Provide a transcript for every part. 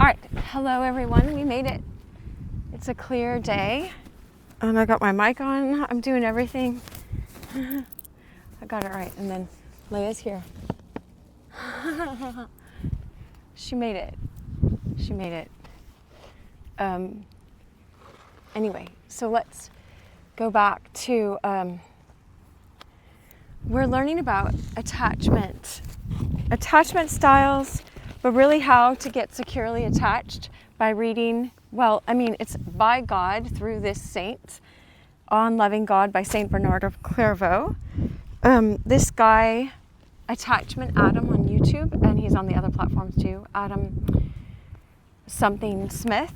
right, hello everyone, we made it. It's a clear day, and I got my mic on. I'm doing everything. I got it right, and then Leia's here. She made it. She made it. Anyway, so let's go back to, we're learning about attachment styles, but really how to get securely attached by reading, it's by God through this saint, On Loving God by St Bernard of Clairvaux. This guy, Attachment Adam on YouTube, and he's on the other platforms too, Adam something Smith.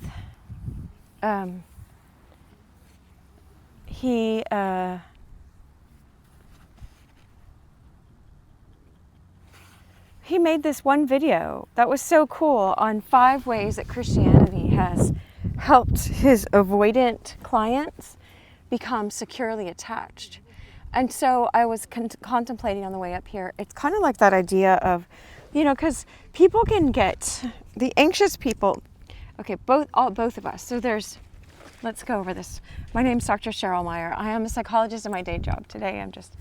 He made this one video that was so cool on 5 ways that Christianity has helped his avoidant clients become securely attached. And so I was contemplating on the way up here. It's kind of like that idea of, because people can get, the anxious people, okay, both of us. So let's go over this. My name's Dr. Cheryl Meyer. I am a psychologist in my day job. Today I'm just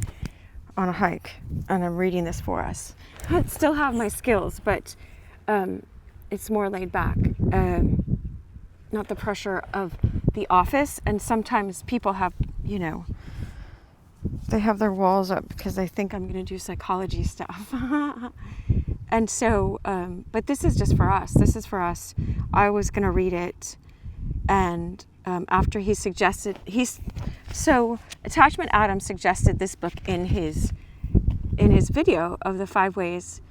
on a hike and I'm reading this for us. I still have my skills, but it's more laid back. Not the pressure of the office. And sometimes people have, they have their walls up because they think I'm going to do psychology stuff. And so, but this is just for us. This is for us. I was going to read it. And after he suggested, Attachment Adam suggested this book in his video of the 5 ways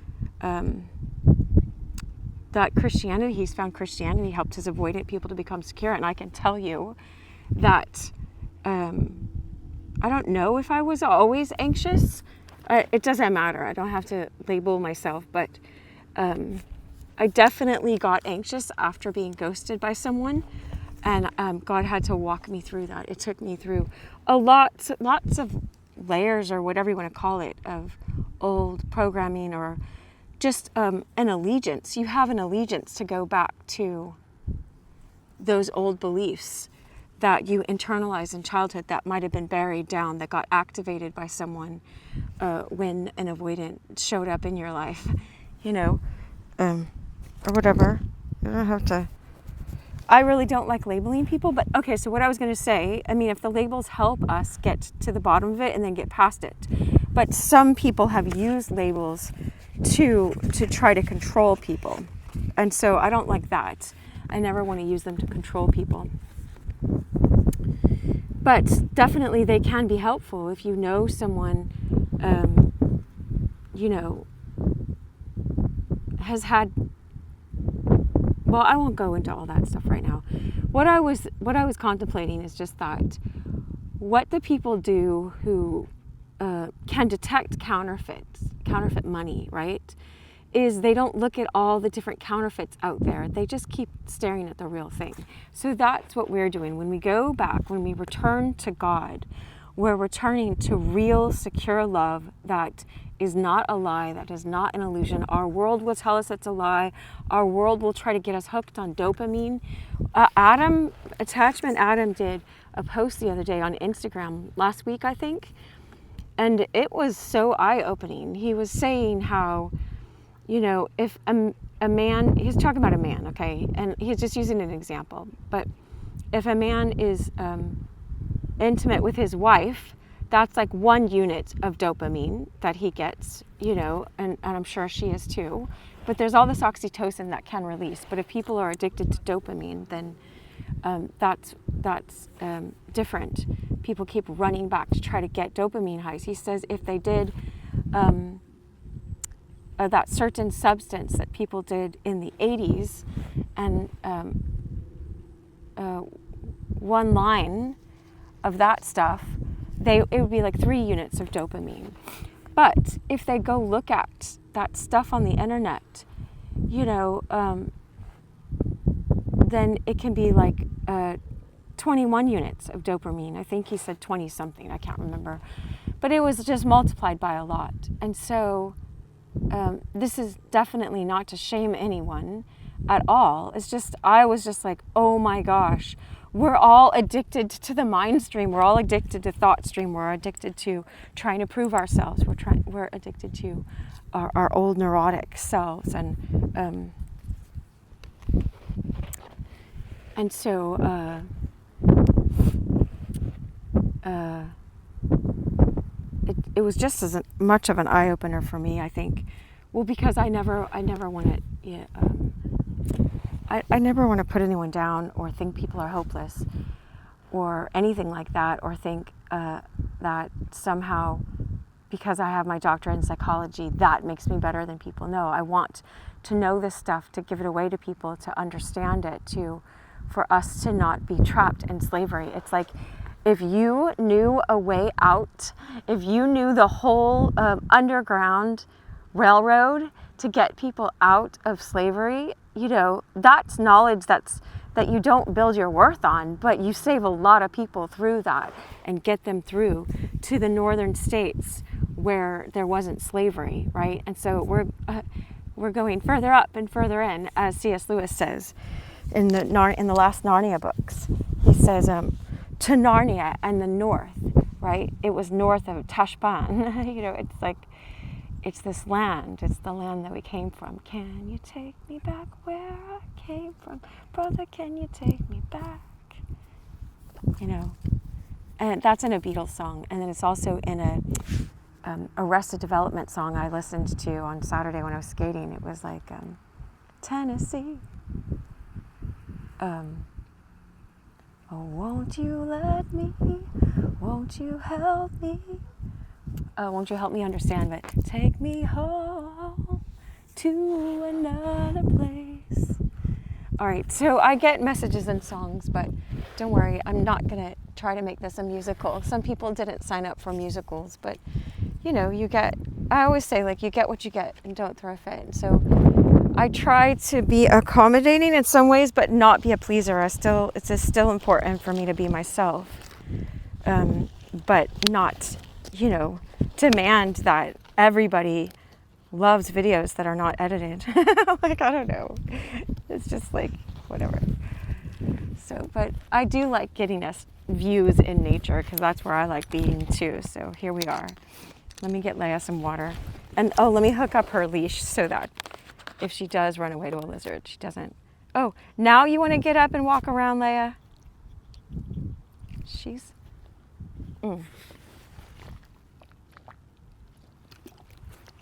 that he's found Christianity helped his avoidant people to become secure. And I can tell you that I don't know if I was always anxious. It doesn't matter. I don't have to label myself, but I definitely got anxious after being ghosted by someone. And God had to walk me through that. It took me through lots of layers, or whatever you want to call it, of old programming, or just an allegiance. You have an allegiance to go back to those old beliefs that you internalized in childhood that might have been buried down, that got activated by someone when an avoidant showed up in your life, or whatever. You don't have to. I really don't like labeling people, but okay, so what I was going to say, if the labels help us get to the bottom of it and then get past it, but some people have used labels to try to control people, and so I don't like that. I never want to use them to control people. But definitely they can be helpful if you know someone, has had. Well, I won't go into all that stuff right now. What I was contemplating is just that what the people do who can detect counterfeit money, right, is they don't look at all the different counterfeits out there. They just keep staring at the real thing. So that's what we're doing. When we go back, when we return to God, we're returning to real, secure love that is not a lie, that is not an illusion. Our world will tell us it's a lie. Our world will try to get us hooked on dopamine. Attachment Adam did a post the other day on Instagram, last week, I think, and it was so eye-opening. He was saying how, if a man, he's talking about a man, okay, and he's just using an example, but if a man is intimate with his wife, that's like 1 unit of dopamine that he gets, and I'm sure she is too. But there's all this oxytocin that can release. But if people are addicted to dopamine, then that's different. People keep running back to try to get dopamine highs. He says if they did that certain substance that people did in the 80s, and 1 line of that stuff, it would be like 3 units of dopamine. But if they go look at that stuff on the internet, then it can be like 21 units of dopamine. I think he said 20 something, I can't remember. But it was just multiplied by a lot. And so this is definitely not to shame anyone. at all. It's just, I was just like, oh my gosh, we're all addicted to the mind stream. We're all addicted to thought stream. We're addicted to trying to prove ourselves. We're addicted to our old neurotic selves. And so it was just as much of an eye-opener for me, I think. Well, because I never want to, I never want to put anyone down or think people are hopeless or anything like that, or think that somehow because I have my doctorate in psychology, that makes me better than people. No, I want to know this stuff, to give it away to people, to understand it, for us to not be trapped in slavery. It's like, if you knew a way out, if you knew the whole underground railroad to get people out of slavery, that's knowledge that you don't build your worth on, but you save a lot of people through that and get them through to the northern states where there wasn't slavery, right? And so we're going further up and further in, as C.S. Lewis says in the last Narnia books. He says, to Narnia and the north, right? It was north of Tashbaan. It's like, it's this land. It's the land that we came from. Can you take me back where I came from? Brother, can you take me back? And that's in a Beatles song. And then it's also in a Arrested Development song I listened to on Saturday when I was skating. It was like, Tennessee. Oh, won't you let me? Won't you help me? Won't you help me understand? But take me home to another place. All right, so I get messages and songs, but don't worry, I'm not going to try to make this a musical. Some people didn't sign up for musicals, but I always say, like, you get what you get and don't throw a fit. And so I try to be accommodating in some ways, but not be a pleaser. It's still important for me to be myself, but not, demand that everybody loves videos that are not edited. Like, I don't know. It's just like, whatever. So, but I do like getting us views in nature, because that's where I like being too. So here we are. Let me get Leia some water. And let me hook up her leash so that if she does run away to a lizard, she doesn't. Oh, now you want to get up and walk around, Leia? She's...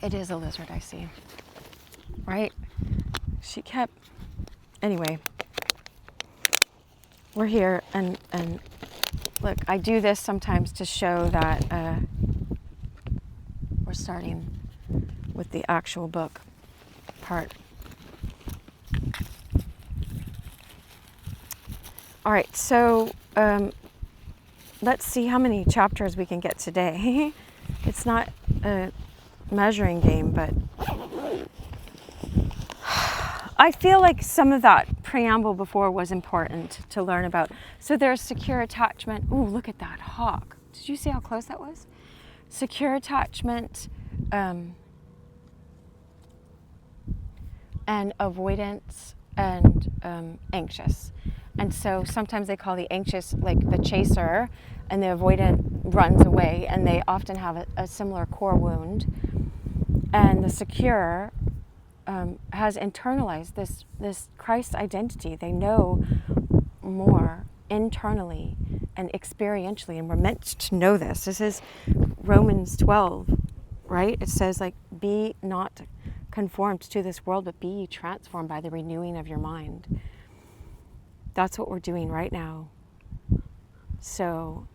It is a lizard, I see. Right? She kept... Anyway. We're here, and look, I do this sometimes to show that we're starting with the actual book part. All right, so let's see how many chapters we can get today. It's not a measuring game, but I feel like some of that preamble before was important to learn about. So there's secure attachment. Ooh, look at that hawk. Did you see how close that was? Secure attachment, and avoidance, and anxious. And so sometimes they call the anxious like the chaser, and the avoidant runs away, and they often have a similar core wound. And the secure has internalized this Christ identity. They know more internally and experientially, and we're meant to know this. This is Romans 12, right? It says, like, be not conformed to this world, but be ye transformed by the renewing of your mind. That's what we're doing right now. So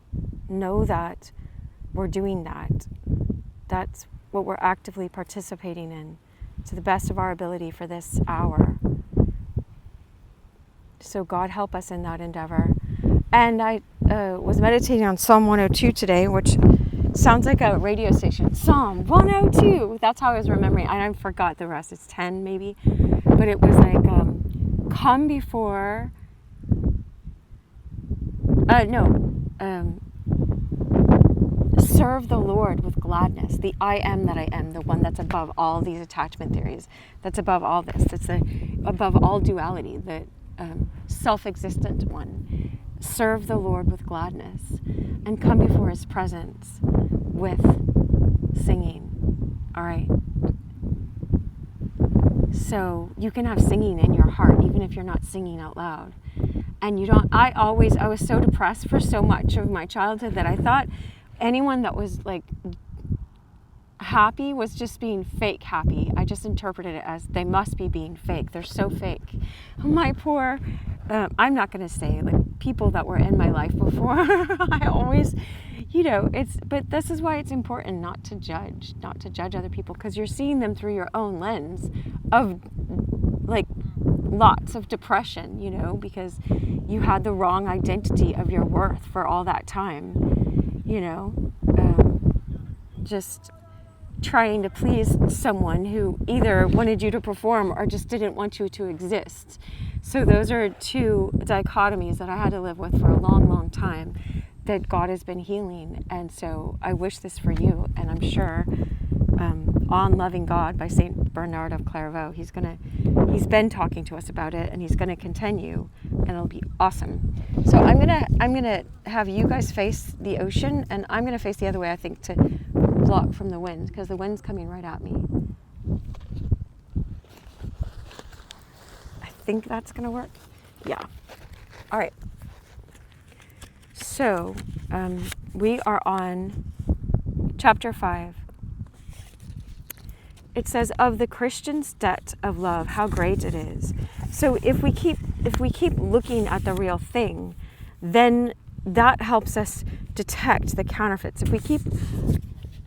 know that we're doing that. That's what we're actively participating in to the best of our ability for this hour. So God help us in that endeavor. And I was meditating on Psalm 102 today, which sounds like a radio station. Psalm 102. That's how I was remembering. I forgot the rest. It's 10 maybe. But it was like, come before... serve the Lord with gladness. The I am that I am, the one that's above all these attachment theories, that's above all this, that's above all duality, the self-existent one. Serve the Lord with gladness and come before his presence with singing. All right. So you can have singing in your heart, even if you're not singing out loud. And you don't, I was so depressed for so much of my childhood that I thought anyone that was like happy was just being fake happy. I just interpreted it as they must be being fake. They're so fake. My poor, I'm not going to say like people that were in my life before. I always, but this is why it's important not to judge other people, because you're seeing them through your own lens of like lots of depression, because you had the wrong identity of your worth for all that time, just trying to please someone who either wanted you to perform or just didn't want you to exist. So those are two dichotomies that I had to live with for a long, long time that God has been healing. And so I wish this for you, and I'm sure On Loving God by St Bernard of Clairvaux, he's been talking to us about it, and he's gonna continue, and it'll be awesome. So I'm gonna have you guys face the ocean, and I'm gonna face the other way, I think, to block from the wind, because the wind's coming right at me. I think that's gonna work. Yeah. All right. So we are on chapter 5. It says, of the Christian's debt of love, how great it is. So if we keep looking at the real thing, then that helps us detect the counterfeits. If we keep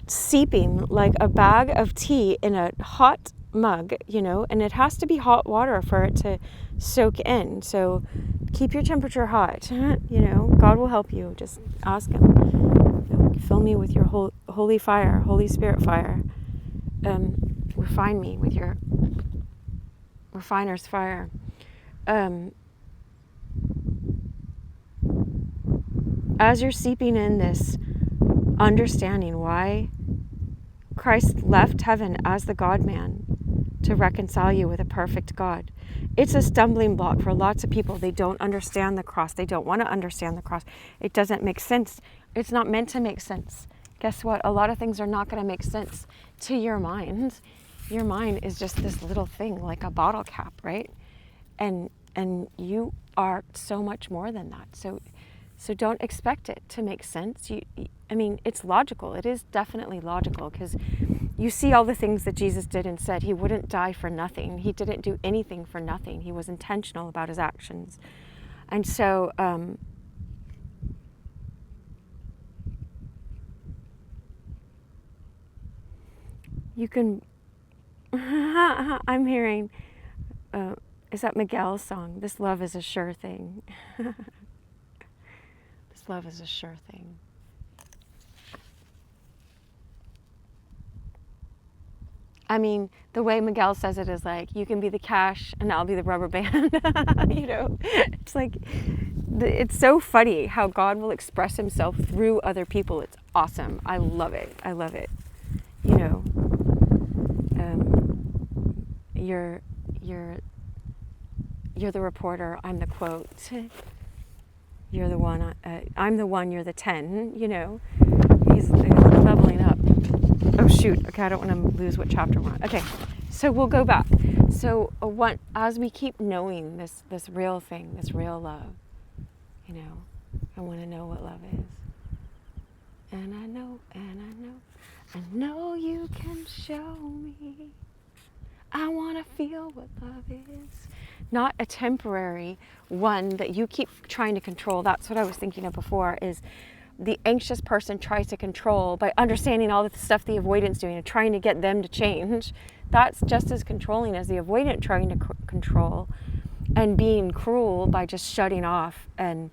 seeping like a bag of tea in a hot mug, and it has to be hot water for it to soak in. So keep your temperature hot. God will help you. Just ask him. Fill me with your holy fire, Holy Spirit fire. Refine me with your refiner's fire. As you're seeping in this understanding why Christ left heaven as the God-man to reconcile you with a perfect God. It's a stumbling block for lots of people. They don't understand the cross. They don't want to understand the cross. It doesn't make sense. It's not meant to make sense. Guess what? A lot of things are not going to make sense to your mind. Your mind is just this little thing, like a bottle cap, right? And you are so much more than that. So don't expect it to make sense. It's logical. It is definitely logical, because you see all the things that Jesus did and said. He wouldn't die for nothing. He didn't do anything for nothing. He was intentional about his actions. And so you can, I'm hearing, is that Miguel's song? This love is a sure thing. This love is a sure thing. The way Miguel says it is like, you can be the cash and I'll be the rubber band. It's like, it's so funny how God will express himself through other people. It's awesome. I love it. You're the reporter, I'm the quote. You're the one, I'm the one, you're the 10, He's leveling up. Oh shoot, okay, I don't want to lose what chapter we're on. Okay, so we'll go back. So as we keep knowing this real thing, this real love, I want to know what love is. And I know you can show me. I want to feel what love is. Not a temporary one that you keep trying to control. That's what I was thinking of before, is the anxious person tries to control by understanding all the stuff the avoidant's doing and trying to get them to change. That's just as controlling as the avoidant trying to control and being cruel by just shutting off and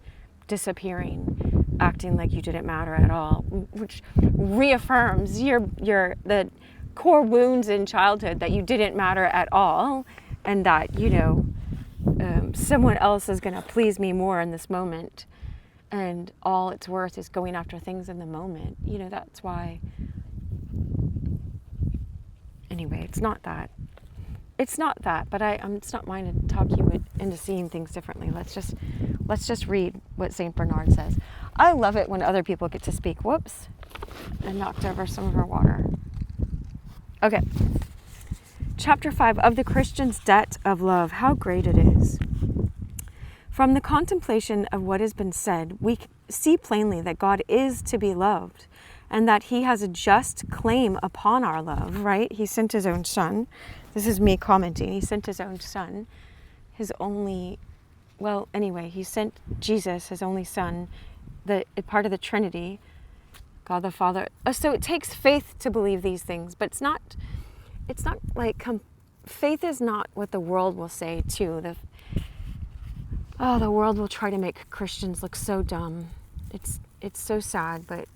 disappearing, acting like you didn't matter at all, which reaffirms the core wounds in childhood that you didn't matter at all, and that someone else is going to please me more in this moment. and all it's worth is going after things in the moment. You know, that's why. Anyway, it's not that. It's not that, but it's not mine to talk you into seeing things differently. Let's just read what St Bernard says. I love it when other people get to speak. Whoops. I knocked over some of our water. Okay. Chapter 5 of the Christian's debt of love. How great it is. From the contemplation of what has been said, we see plainly that God is to be loved and that he has a just claim upon our love, right? He sent his own son. This is me commenting. He sent his own son, he sent Jesus, his only son, the part of the Trinity, God the Father. So it takes faith to believe these things, but it's not like faith is not what the world will say too. The world will try to make Christians look so dumb. It's so sad, but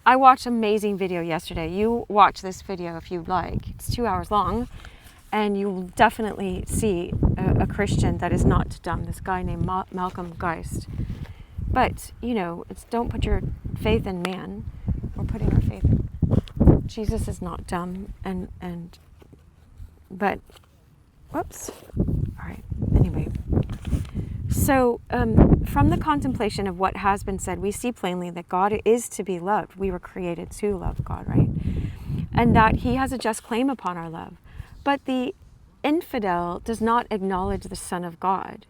I watched an amazing video yesterday. You watch this video if you'd like. It's 2 hours long, and you will definitely see a Christian that is not dumb. This guy named Malcolm Geist. But, don't put your faith in man. We're putting our faith in Jesus is not dumb, but whoops. All right. Anyway. So, from the contemplation of what has been said, we see plainly that God is to be loved. We were created to love God, right? And that he has a just claim upon our love. But the infidel does not acknowledge the Son of God.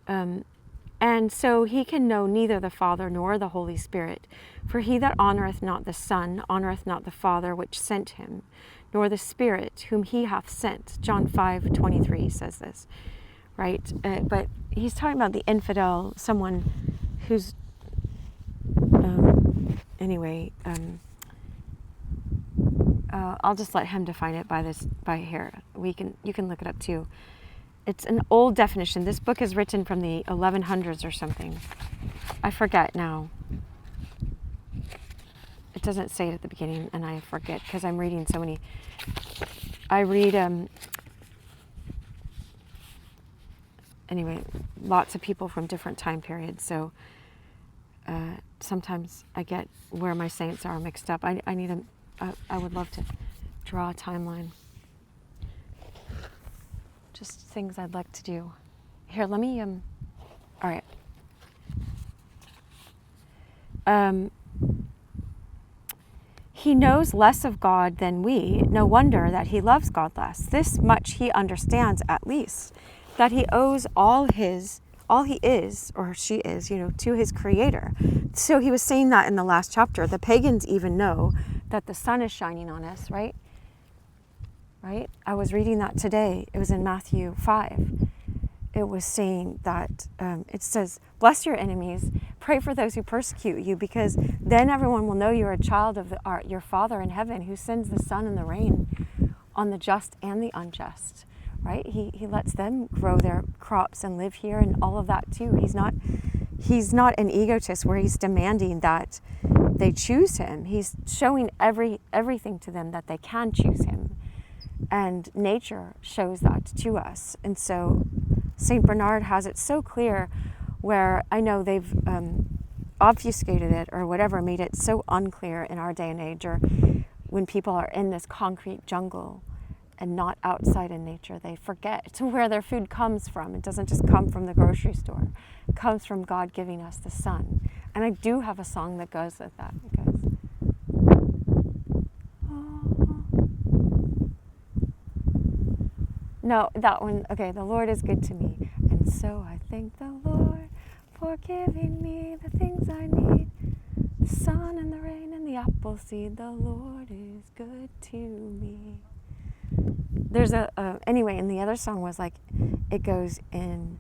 And so he can know neither the Father nor the Holy Spirit. For he that honoureth not the Son honoureth not the Father which sent him, nor the Spirit whom he hath sent. John 5:23 says this, right? But he's talking about the infidel, someone who's, I'll just let him define it by here. You can look it up too. It's an old definition. This book is written from the 1100s or something. I forget now. It doesn't say it at the beginning, and I forget because I'm reading so many. I read, lots of people from different time periods. So sometimes I get where my saints are mixed up. I would love to draw a timeline. Just things I'd like to do. Here, let me, all right. He knows less of God than we. No wonder that he loves God less. This much he understands at least, that he owes all he is, or she is, to his Creator. So he was saying that in the last chapter. The pagans even know that the sun is shining on us, right? Right? I was reading that today. It was in Matthew 5. It was saying that, it says, bless your enemies, pray for those who persecute you, because then everyone will know you're a child of your Father in heaven who sends the sun and the rain on the just and the unjust, right? He lets them grow their crops and live here and all of that too. He's not an egotist where he's demanding that they choose him. He's showing everything to them that they can choose him. And nature shows that to us. And so St. Bernard has it so clear, where I know they've obfuscated it or whatever, made it so unclear in our day and age, or when people are in this concrete jungle and not outside in nature, they forget where their food comes from. It doesn't just come from the grocery store. It comes from God giving us the sun. And I do have a song that goes with that. It goes, no, that one, okay, the Lord is good to me. And so I thank the Lord for giving me the things I need. The sun and the rain and the apple seed, the Lord is good to me. There's anyway, and the other song was like, it goes, in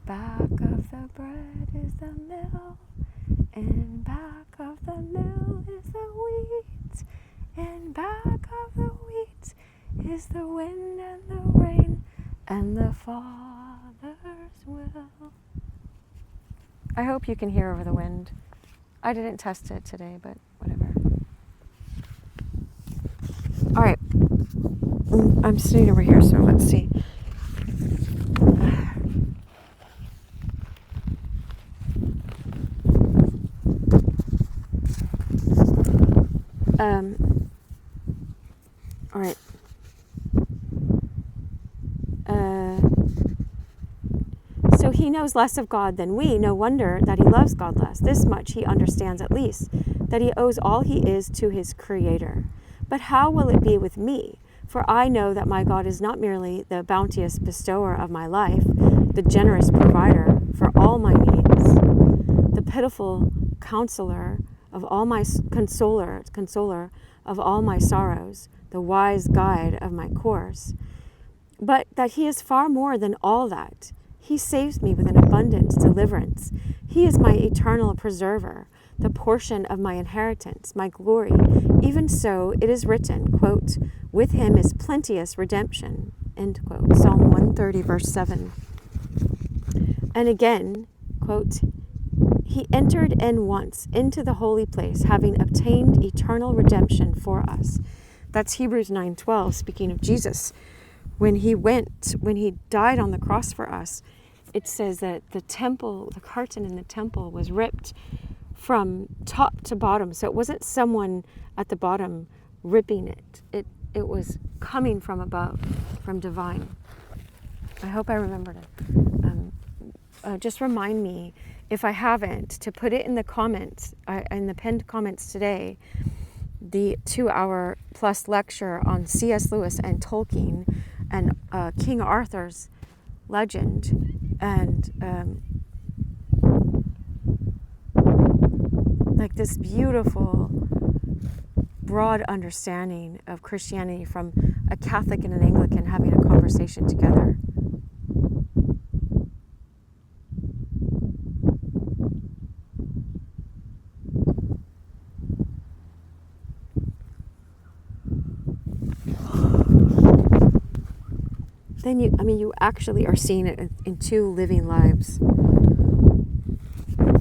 back of the bread is the mill, in back of the mill is the wheat, in back of the wheat is the wind and the rain and the Father's will. I hope you can hear over the wind. I didn't test it today, but whatever. All right. I'm sitting over here, so let's see. All right. So he knows less of God than we. No wonder that he loves God less. This much he understands at least, that he owes all he is to his Creator. But how will it be with me? For I know that my God is not merely the bounteous bestower of my life, the generous provider for all my needs, the pitiful counselor of all my consoler of all my sorrows, the wise guide of my course, but that he is far more than all that. He saves me with an abundant deliverance. He is my eternal preserver, the portion of my inheritance, my glory. Even so, it is written, quote, with him is plenteous redemption, end quote. Psalm 130, verse 7. And again, quote, he entered in once into the holy place, having obtained eternal redemption for us. That's Hebrews 9:12, speaking of Jesus. When he died on the cross for us, it says that the curtain in the temple was ripped from top to bottom. So it wasn't someone at the bottom ripping it. It was coming from above, from divine. I hope I remember to just remind me, if I haven't, to put it in the comments, in the pinned comments today, the 2-hour plus lecture on C.S. Lewis and Tolkien and King Arthur's legend, and like this beautiful, broad understanding of Christianity from a Catholic and an Anglican having a conversation together. Then you actually are seeing it in two living lives.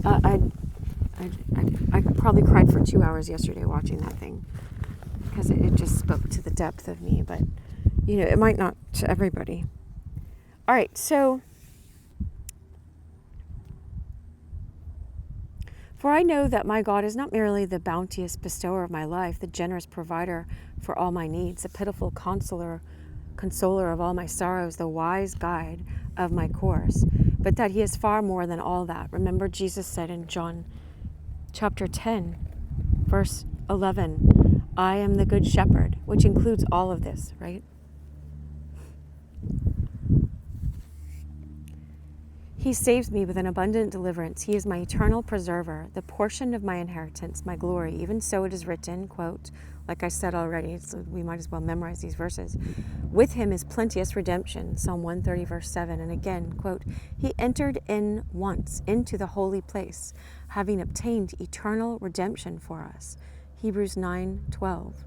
I probably cried for 2 hours yesterday watching that thing, because it just spoke to the depth of me, but it might not to everybody. All right, so for I know that my God is not merely the bounteous bestower of my life, the generous provider for all my needs, the pitiful consoler of all my sorrows, the wise guide of my course, but that he is far more than all that. Remember, Jesus said in John chapter 10, verse 11, I am the good shepherd, which includes all of this, right? He saves me with an abundant deliverance. He is my eternal preserver, the portion of my inheritance, my glory. Even so it is written, quote, like I said already, so we might as well memorize these verses. With him is plenteous redemption, Psalm 130, verse 7. And again, quote, he entered in once into the holy place, having obtained eternal redemption for us, Hebrews 9:12.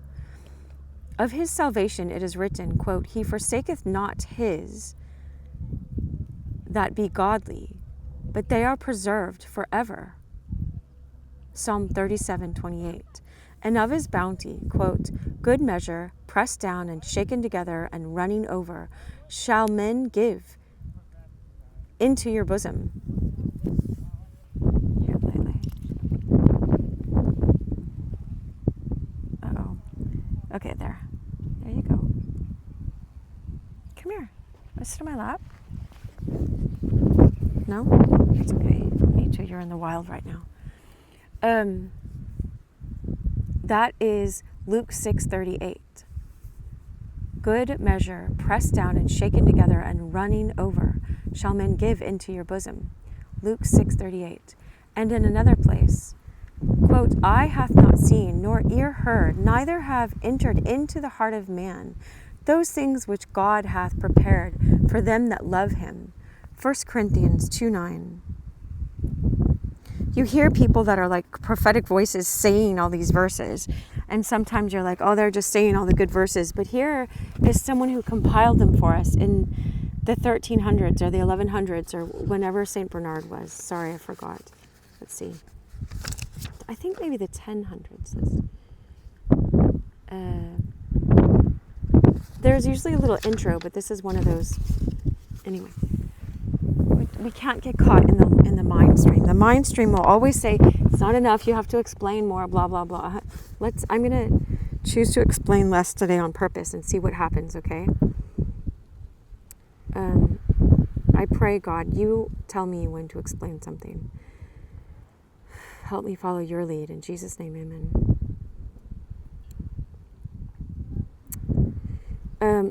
Of his salvation it is written, quote, he forsaketh not his that be godly, but they are preserved forever, Psalm 37:28. And of his bounty, quote, good measure, pressed down and shaken together and running over, shall men give into your bosom. Here, Lily. Uh-oh. Okay, there you go. Come here. Wanna sit on my lap? No? It's okay. Me too. You're in the wild right now. That is Luke 6:38. Good measure, pressed down and shaken together and running over, shall men give into your bosom. Luke 6:38. And in another place, quote, eye hath not seen, nor ear heard, neither have entered into the heart of man those things which God hath prepared for them that love him. 1 Corinthians 2:9. You hear people that are like prophetic voices saying all these verses, and sometimes you're like, oh, they're just saying all the good verses. But here is someone who compiled them for us in the 1300s or the 1100s or whenever St Bernard was. Sorry, I forgot. Let's see. I think maybe the 1000s. There's usually a little intro, but this is one of those. Anyway. We can't get caught in the mind stream. The mind stream will always say, It's not enough. You have to explain more, blah, blah, blah. I'm going to choose to explain less today on purpose and see what happens, okay? I pray, God, you tell me when to explain something. Help me follow your lead. In Jesus' name, amen.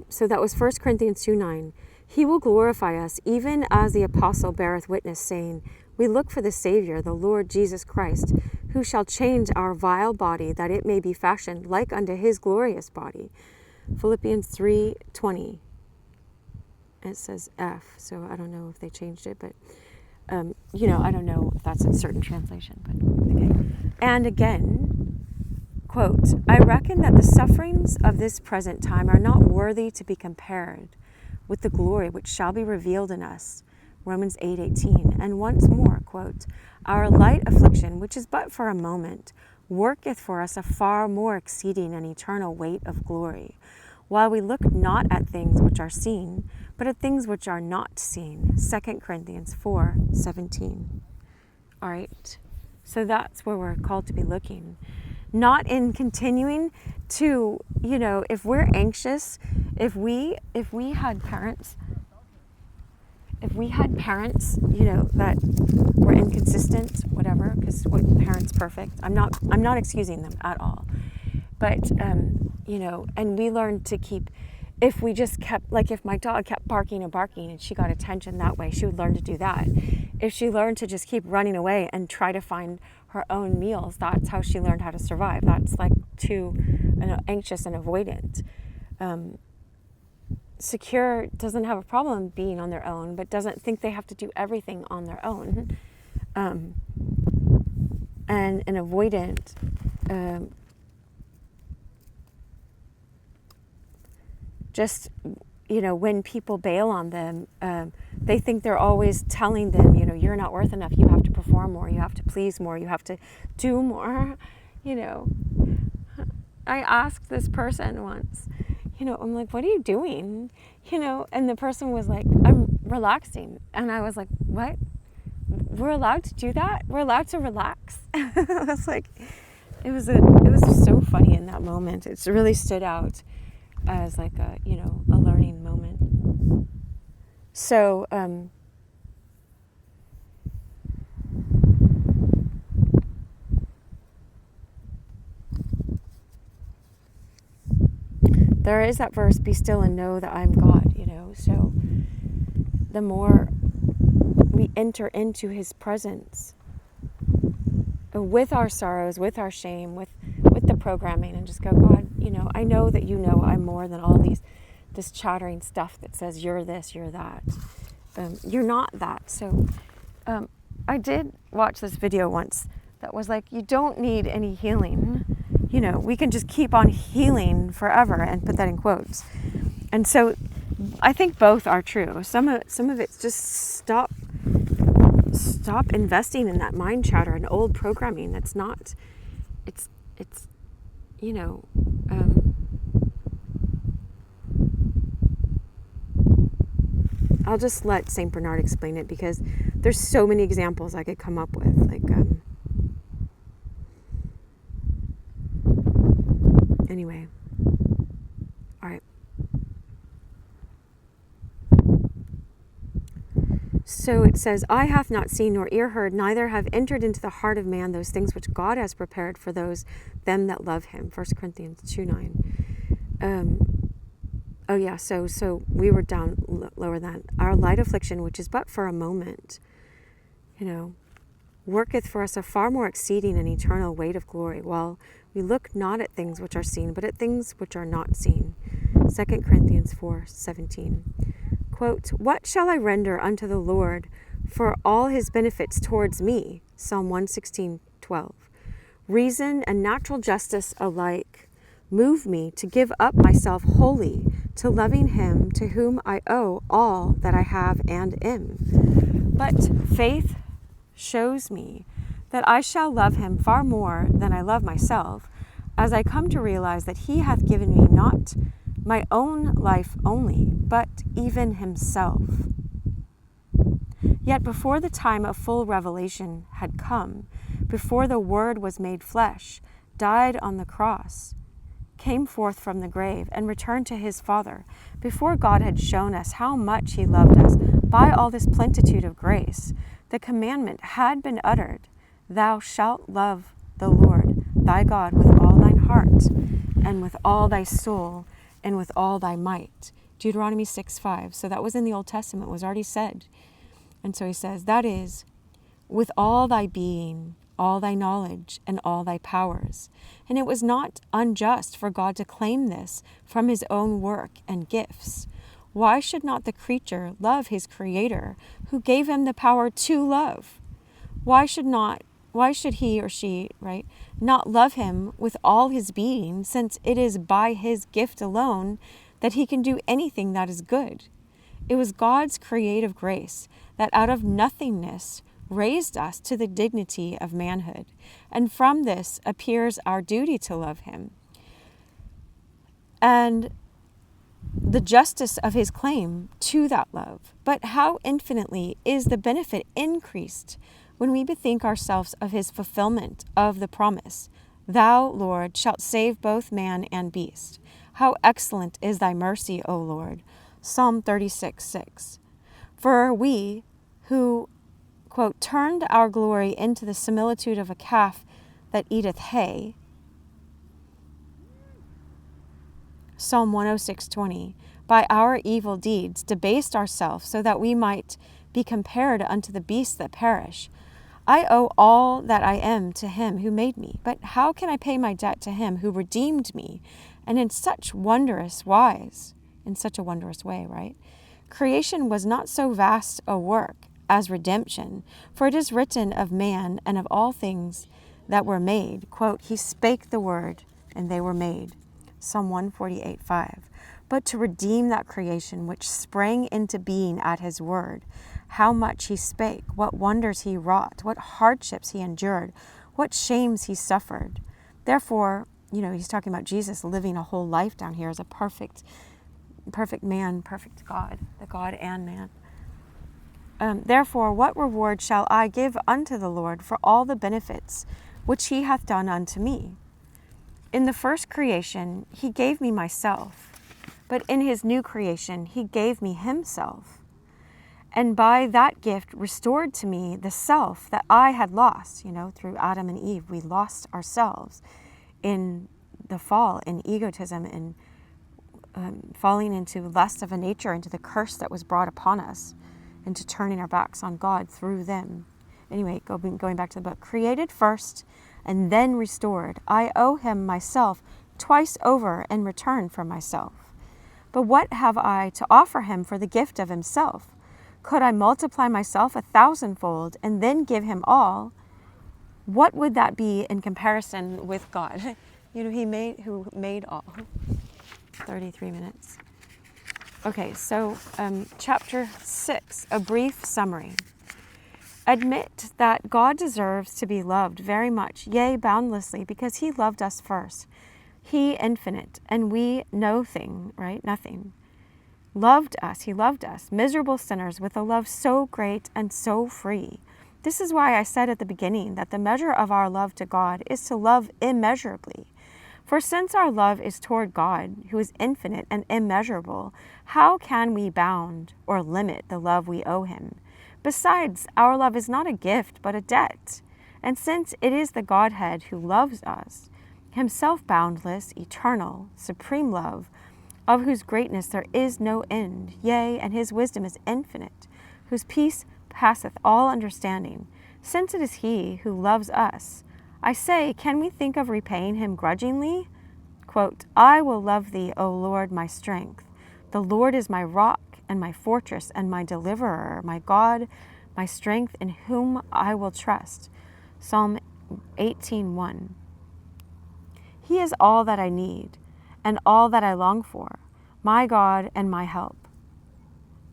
So that was 1 Corinthians 2:9. He will glorify us, even as the apostle beareth witness, saying, we look for the Savior, the Lord Jesus Christ, who shall change our vile body, that it may be fashioned like unto his glorious body. Philippians 3:20. It says F, so I don't know if they changed it, but, I don't know if that's a certain translation, but okay. And again, quote, I reckon that the sufferings of this present time are not worthy to be compared with the glory which shall be revealed in us. Romans 8:18. And once more, quote, our light affliction, which is but for a moment, worketh for us a far more exceeding and eternal weight of glory, while we look not at things which are seen, but at things which are not seen. 2 Corinthians 4:17. All right, so that's where we're called to be looking. Not in continuing to, if we're anxious, if we had parents, that were inconsistent, whatever, because what parents perfect. I'm not excusing them at all. But, and we learned to keep, if we just kept, like if my dog kept barking and barking and she got attention that way, she would learn to do that. If she learned to just keep running away and try to find her own meals, that's how she learned how to survive. That's like too anxious and avoidant. Secure doesn't have a problem being on their own, but doesn't think they have to do everything on their own. And an avoidant, just, when people bail on them, they think they're always telling them, you're not worth enough. You have to perform more. You have to please more. You have to do more. I asked this person once, I'm like, what are you doing? And the person was like, I'm relaxing. And I was like, what? We're allowed to do that? We're allowed to relax? I was like, it was so funny in that moment. It really stood out as like a learning moment. So, there is that verse, be still and know that I'm God, so the more we enter into his presence with our sorrows, with our shame, with the programming, and just go, God, I know that I'm more than all this chattering stuff that says you're this, you're that. You're not that. So I did watch this video once that was like, you don't need any healing. We can just keep on healing forever, and put that in quotes. And so I think both are true. Some of it's just stop investing in that mind chatter and old programming. That's not, it's I'll just let St Bernard explain it, because there's so many examples I could come up with. Anyway, all right. So it says, eye hath not seen nor ear heard, neither have entered into the heart of man those things which God has prepared for them that love him. 1 Corinthians 2:9. So we were down lower than our light affliction, which is but for a moment, worketh for us a far more exceeding and eternal weight of glory, while we look not at things which are seen, but at things which are not seen. 2 Corinthians 4:17. Quote, what shall I render unto the Lord for all his benefits towards me? Psalm 116:12. Reason and natural justice alike move me to give up myself wholly to loving him to whom I owe all that I have and am. But faith shows me that I shall love him far more than I love myself, as I come to realize that he hath given me not my own life only, but even himself. Yet before the time of full revelation had come, before the Word was made flesh, died on the cross, came forth from the grave, and returned to his Father, before God had shown us how much he loved us by all this plenitude of grace, the commandment had been uttered, Thou shalt love the Lord thy God with all thine heart, and with all thy soul, and with all thy might. Deuteronomy 6:5. So that was in the Old Testament, was already said. And so he says, that is, with all thy being, all thy knowledge, and all thy powers. And it was not unjust for God to claim this from his own work and gifts. Why should not the creature love his Creator, who gave him the power to love? Why should he or she, right, not love him with all his being, since it is by his gift alone that he can do anything that is good? It was God's creative grace that out of nothingness raised us to the dignity of manhood, and from this appears our duty to love him, and the justice of his claim to that love. But how infinitely is the benefit increased when we bethink ourselves of his fulfillment of the promise, Thou, Lord, shalt save both man and beast. How excellent is thy mercy, O Lord. Psalm 36:6. For we who, quote, turned our glory into the similitude of a calf that eateth hay, Psalm 106:20, by our evil deeds debased ourselves so that we might be compared unto the beasts that perish. I owe all that I am to him who made me, but how can I pay my debt to him who redeemed me, and in such a wondrous way, right? Creation was not so vast a work as redemption, for it is written of man and of all things that were made, quote, He spake the word, and they were made. Psalm 148:5. But to redeem that creation which sprang into being at his word, how much he spake, what wonders he wrought, what hardships he endured, what shames he suffered. Therefore, he's talking about Jesus living a whole life down here as a perfect man, perfect God, the God and man. Therefore, what reward shall I give unto the Lord for all the benefits which he hath done unto me? In the first creation, he gave me myself, but in his new creation, he gave me himself. And by that gift restored to me the self that I had lost. Through Adam and Eve, we lost ourselves in the fall, in egotism, in falling into lust of a nature, into the curse that was brought upon us, into turning our backs on God through them. Anyway, going back to the book. Created first and then restored, I owe him myself twice over in return for myself. But what have I to offer him for the gift of himself? Could I multiply myself 1,000-fold and then give him all? What would that be in comparison with God? Who made all. 33 minutes. Okay, so chapter 6, a brief summary. Admit that God deserves to be loved very much, yea, boundlessly, because he loved us first. He infinite, and we nothing, right? Nothing. He loved us, miserable sinners, with a love so great and so free. This is why I said at the beginning that the measure of our love to God is to love immeasurably. For since our love is toward God, who is infinite and immeasurable, how can we bound or limit the love we owe him? Besides, our love is not a gift, but a debt. And since it is the Godhead who loves us, himself boundless, eternal, supreme love, of whose greatness there is no end, yea, and his wisdom is infinite, whose peace passeth all understanding, since it is he who loves us, I say, can we think of repaying him grudgingly? Quote, I will love thee, O Lord, my strength. The Lord is my rock and my fortress and my deliverer, my God, my strength, in whom I will trust. Psalm 18:1. He is all that I need and all that I long for, my God and my help.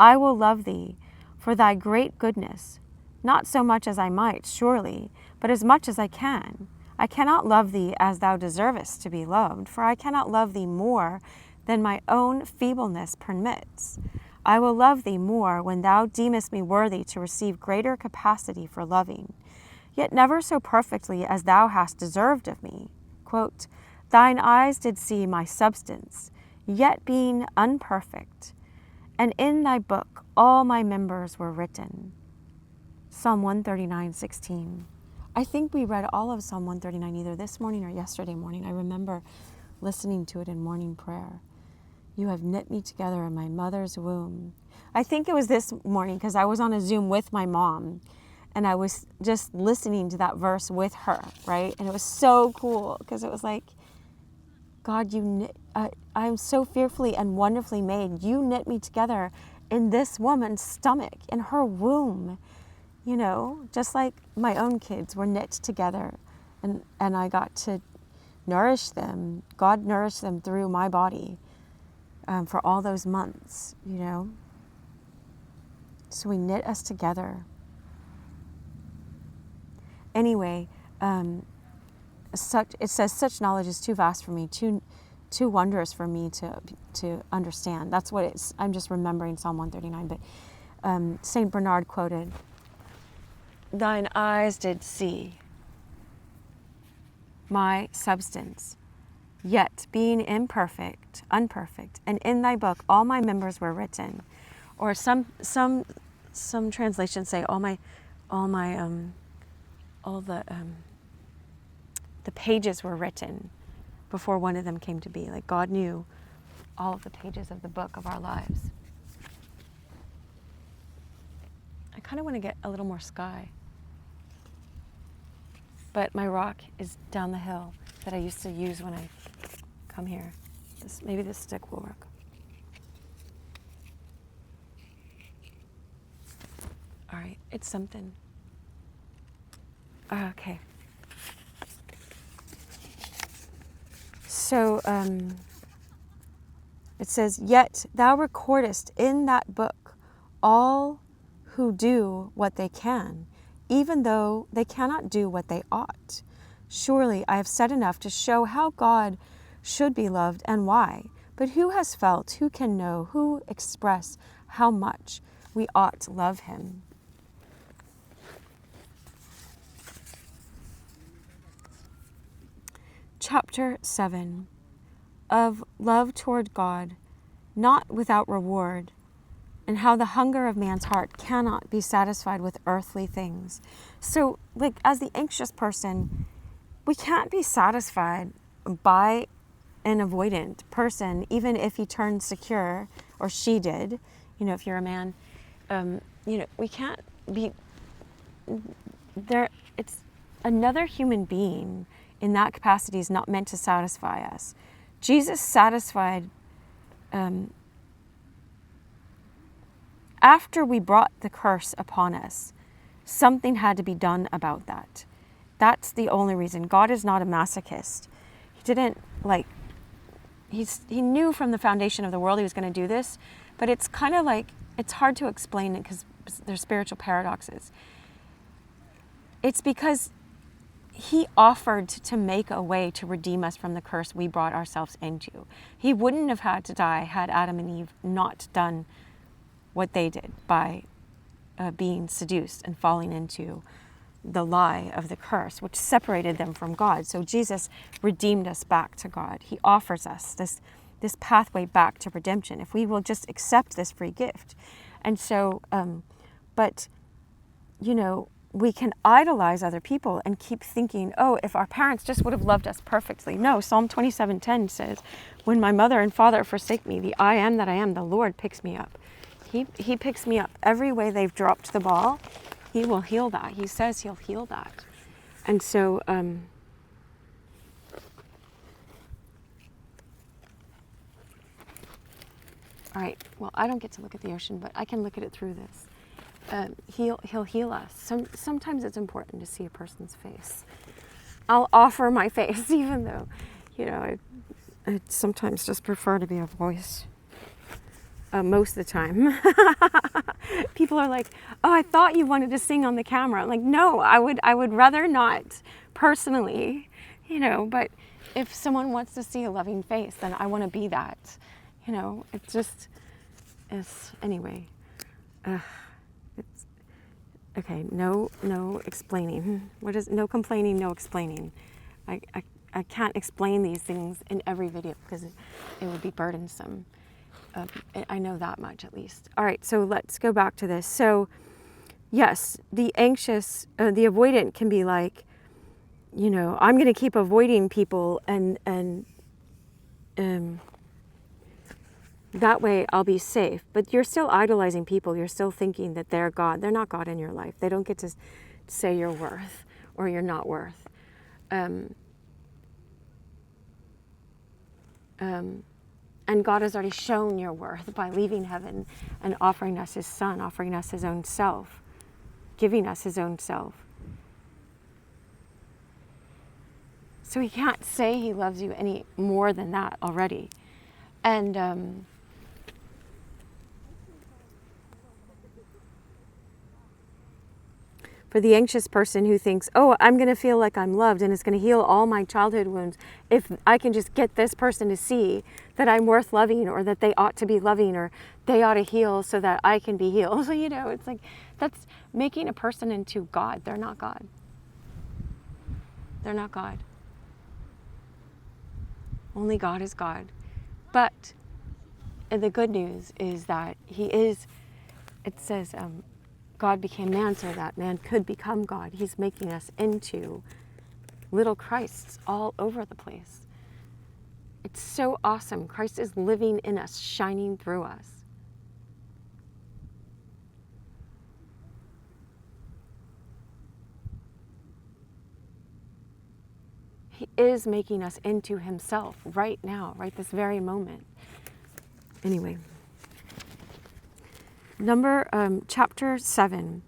I will love thee for thy great goodness, not so much as I might, surely, but as much as I can. I cannot love thee as thou deservest to be loved, for I cannot love thee more than my own feebleness permits. I will love thee more when thou deemest me worthy to receive greater capacity for loving. yet never so perfectly as thou hast deserved of me. Quote, thine eyes did see my substance, yet being unperfect, and in thy book all my members were written. Psalm 139:16. I think we read all of Psalm 139 either this morning or yesterday morning. I remember listening to it in morning prayer. You have knit me together in my mother's womb. I think it was this morning because I was on a Zoom with my mom and I was just listening to that verse with her, right? And it was so cool because it was like, God, I'm so fearfully and wonderfully made. You knit me together in this woman's stomach, in her womb, you know, just like my own kids were knit together and I got to nourish them. God nourished them through my body for all those months, you know. So we knit us together. Anyway, it says such knowledge is too vast for me, too wondrous for me to understand. That's what it's. I'm just remembering Psalm 139, but St Bernard quoted, "Thine eyes did see my substance, yet being unperfect, and in thy book all my members were written." Or some translations say the pages were written before one of them came to be. Like God knew all of the pages of the book of our lives. I kind of want to get a little more sky. But my rock is down the hill that I used to use when I come here. Maybe this stick will work. All right, it's something. Okay. So it says, yet thou recordest in that book all who do what they can, even though they cannot do what they ought. Surely I have said enough to show how God should be loved and why. But who has felt, who can know, who express how much we ought to love him? Chapter 7 of love toward God, not without reward, and how the hunger of man's heart cannot be satisfied with earthly things. So, like, as the anxious person, we can't be satisfied by an avoidant person, even if he turned secure, or she did. You know, if you're a man, you know, we can't be there. It's another human being in that capacity is not meant to satisfy us. Jesus satisfied after we brought the curse upon us. Something had to be done about that. That's the only reason. God is not a masochist. He didn't he knew from the foundation of the world he was going to do this, but it's kind of like, it's hard to explain it because there's spiritual paradoxes. It's because he offered to make a way to redeem us from the curse we brought ourselves into. He wouldn't have had to die had Adam and Eve not done what they did by being seduced and falling into the lie of the curse, which separated them from God. So Jesus redeemed us back to God. He offers us this pathway back to redemption if we will just accept this free gift. And so, but, you know, we can idolize other people and keep thinking, oh, if our parents just would have loved us perfectly. No, Psalm 27:10 says, when my mother and father forsake me, the I am that I am, the Lord picks me up. He picks me up. Every way they've dropped the ball, he will heal that. He says he'll heal that. And so, all right, well, I don't get to look at the ocean, but I can look at it through this. He'll heal us. Sometimes it's important to see a person's face. I'll offer my face, even though, you know, I sometimes just prefer to be a voice. Most of the time. People are like, oh, I thought you wanted to sing on the camera. I'm like, no, I would rather not personally, you know, but if someone wants to see a loving face, then I want to be that, you know. It just is, anyway. Okay, no explaining. What is no complaining, no explaining? I can't explain these things in every video because it would be burdensome. I know that much at least. All right, so let's go back to this. So, yes, the anxious, the avoidant can be like, you know, I'm going to keep avoiding people and that way I'll be safe. But you're still idolizing people. You're still thinking that they're God. They're not God in your life. They don't get to say you're worth or you're not worth. And God has already shown your worth by leaving heaven and offering us his son, offering us his own self, giving us his own self. So he can't say he loves you any more than that already. And for the anxious person who thinks, oh, I'm going to feel like I'm loved and it's going to heal all my childhood wounds if I can just get this person to see that I'm worth loving or that they ought to be loving or they ought to heal so that I can be healed. You know, it's like that's making a person into God. They're not God. They're not God. Only God is God. But and the good news is that he is, it says, God became man so that man could become God. He's making us into little Christs all over the place. It's so awesome. Christ is living in us, shining through us. He is making us into himself right now, right this very moment. Anyway. Chapter 7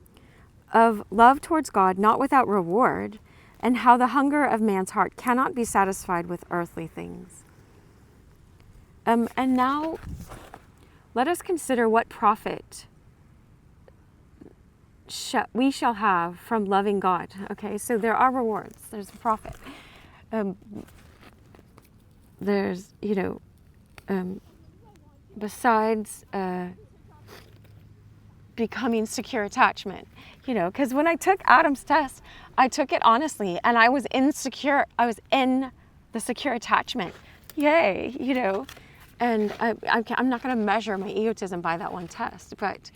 of love towards God, not without reward, and how the hunger of man's heart cannot be satisfied with earthly things. And now let us consider what profit we shall have from loving God. Okay, so there are rewards. There's a profit. There's, you know, besides becoming secure attachment, you know, because when I took Adam's test, I took it honestly and I was insecure. I was in the secure attachment. Yay, you know, and I'm not going to measure my egotism by that one test, but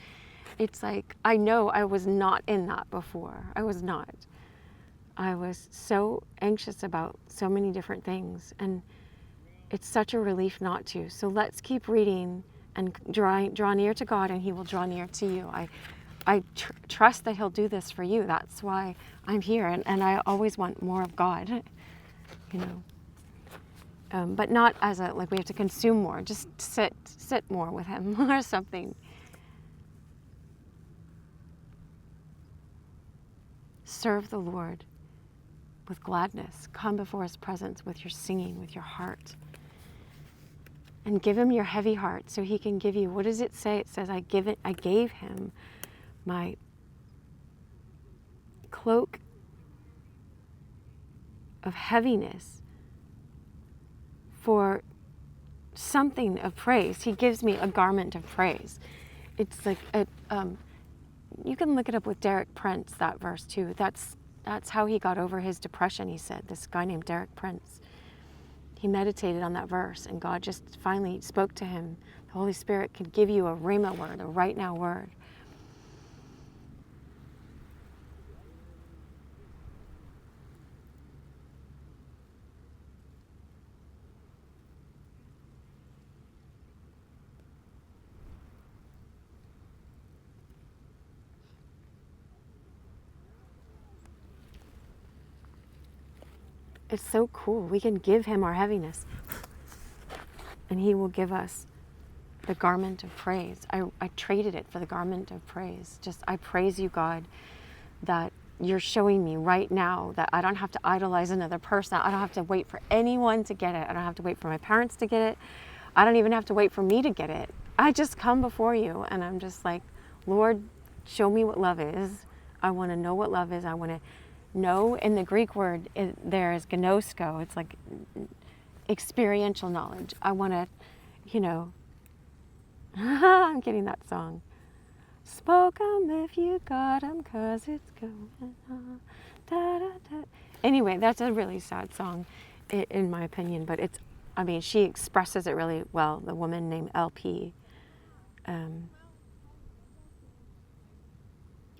it's like, I know I was not in that before. I was not. I was so anxious about so many different things, and it's such a relief not to. So let's keep reading and draw near to God, and he will draw near to you. I trust that he'll do this for you. That's why I'm here, and I always want more of God, you know. But not as a, like we have to consume more, just sit more with him or something. Serve the Lord with gladness. Come before his presence with your singing, with your heart. And give him your heavy heart so he can give you, what does it say? It says, I gave him my cloak of heaviness for something of praise. He gives me a garment of praise. It's like, you can look it up with Derek Prince, that verse too. That's how he got over his depression, he said, this guy named Derek Prince. He meditated on that verse, and God just finally spoke to him. The Holy Spirit could give you a rhema word, a right now word. It's so cool. We can give him our heaviness, and he will give us the garment of praise. I traded it for the garment of praise. Just, I praise you, God, that you're showing me right now that I don't have to idolize another person. I don't have to wait for anyone to get it. I don't have to wait for my parents to get it. I don't even have to wait for me to get it. I just come before you, and I'm just like, Lord, show me what love is. I want to know what love is. I want to know. In the Greek word, there is gnosko. It's like experiential knowledge. I want to, you know, I'm getting that song. Smoke 'em if you got 'em, 'cause it's going on. Da, da, da. Anyway, that's a really sad song, in my opinion, but it's, I mean, she expresses it really well, the woman named LP.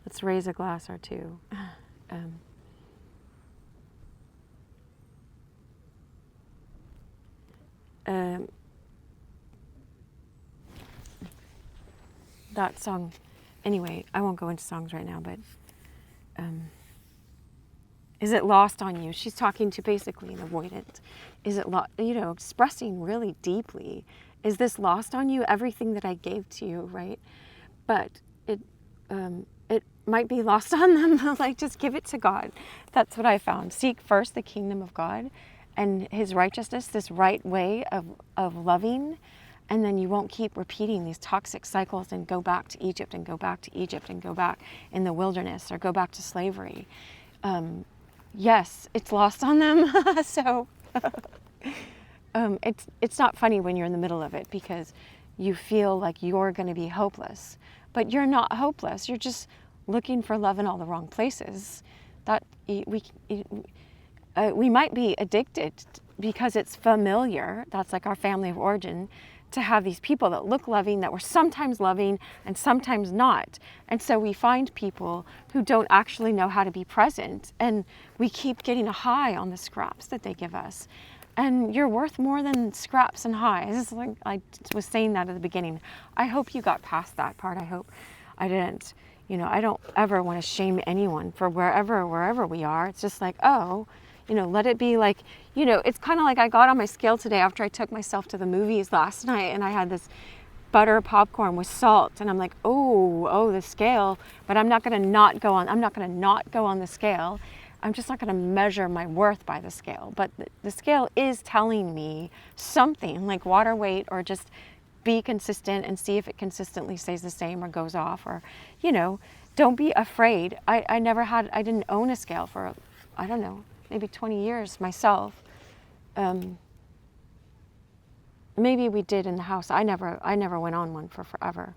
Let's raise a glass or two. That song, anyway, I won't go into songs right now, but is it lost on you? She's talking to basically an avoidant. Is it, expressing really deeply, is this lost on you? Everything that I gave to you, right? But it might be lost on them. Like, just give it to God. That's what I found. Seek first the kingdom of God and his righteousness, this right way of loving. And then you won't keep repeating these toxic cycles and go back to Egypt and go back to Egypt and go back in the wilderness or go back to slavery. Yes, it's lost on them. So it's not funny when you're in the middle of it because you feel like you're going to be hopeless. But you're not hopeless. You're just looking for love in all the wrong places. That we might be addicted because it's familiar. That's like our family of origin, to have these people that look loving, that were sometimes loving and sometimes not. And so we find people who don't actually know how to be present, and we keep getting a high on the scraps that they give us. And you're worth more than scraps and highs. Like I was saying that at the beginning. I hope you got past that part. I hope I didn't. I don't ever want to shame anyone for wherever we are. It's just like, let it be like, it's kind of like I got on my scale today after I took myself to the movies last night, and I had this butter popcorn with salt, and I'm like, the scale, but I'm not going to not go on the scale. I'm just not going to measure my worth by the scale, but the scale is telling me something, like water weight, or just be consistent and see if it consistently stays the same or goes off, or, don't be afraid. I didn't own a scale for, I don't know, maybe 20 years myself. Maybe we did in the house. I never went on one for forever.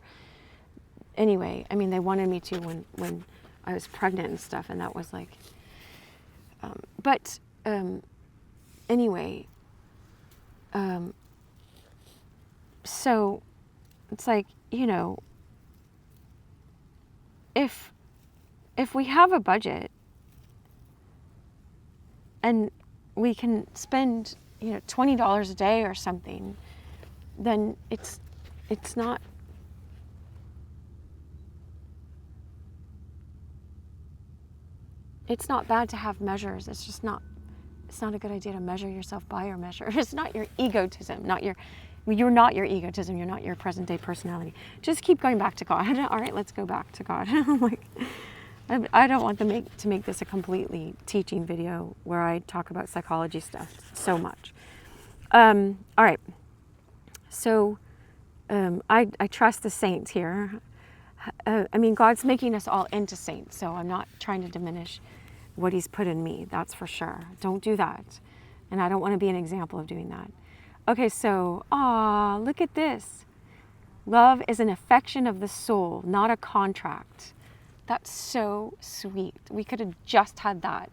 Anyway, I mean, they wanted me to when I was pregnant and stuff, and that was like, anyway, so it's like, if we have a budget and we can spend, $20 a day or something, then it's not bad to have measures. It's not a good idea to measure yourself by your measure. It's not your egotism, you're not your egotism, you're not your present day personality. Just keep going back to God. All right, let's go back to God. I don't want to make this a completely teaching video where I talk about psychology stuff so much. All right. So I trust the saints here. God's making us all into saints, so I'm not trying to diminish what he's put in me, that's for sure. Don't do that. And I don't want to be an example of doing that. Okay, so, look at this. Love is an affection of the soul, not a contract. That's so sweet. We could have just had that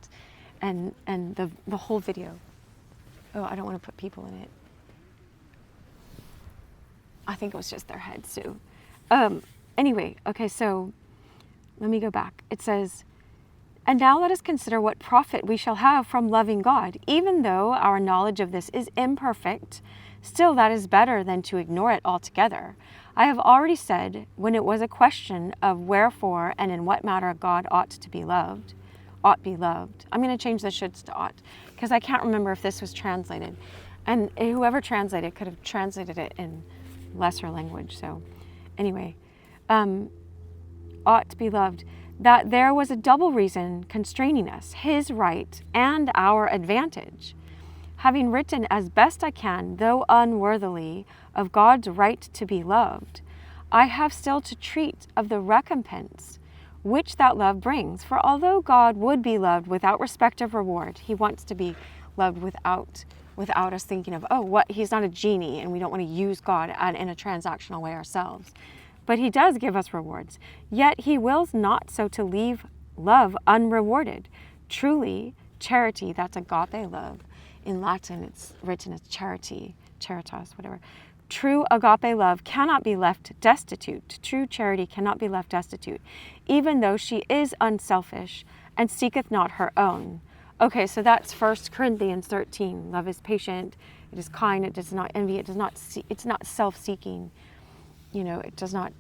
and the whole video. Oh, I don't want to put people in it. I think it was just their heads, too. Anyway, okay, so let me go back. It says, and now let us consider what profit we shall have from loving God. Even though our knowledge of this is imperfect, still that is better than to ignore it altogether. I have already said, when it was a question of wherefore and in what matter God ought be loved. I'm going to change the shoulds to ought, because I can't remember if this was translated. And whoever translated could have translated it in lesser language. So anyway, ought to be loved, that there was a double reason constraining us, his right and our advantage. Having written as best I can, though unworthily, of God's right to be loved, I have still to treat of the recompense which that love brings. For although God would be loved without respect of reward, he wants to be loved without us thinking of, he's not a genie and we don't want to use God in a transactional way ourselves. but he does give us rewards. Yet he wills not so to leave love unrewarded. Truly, charity, that's agape love. In Latin, it's written as charity, charitas, whatever. True agape love cannot be left destitute. True charity cannot be left destitute, even though she is unselfish and seeketh not her own. Okay, so that's 1 Corinthians 13. Love is patient, it is kind, it does not envy, it's not self-seeking. You know, it does not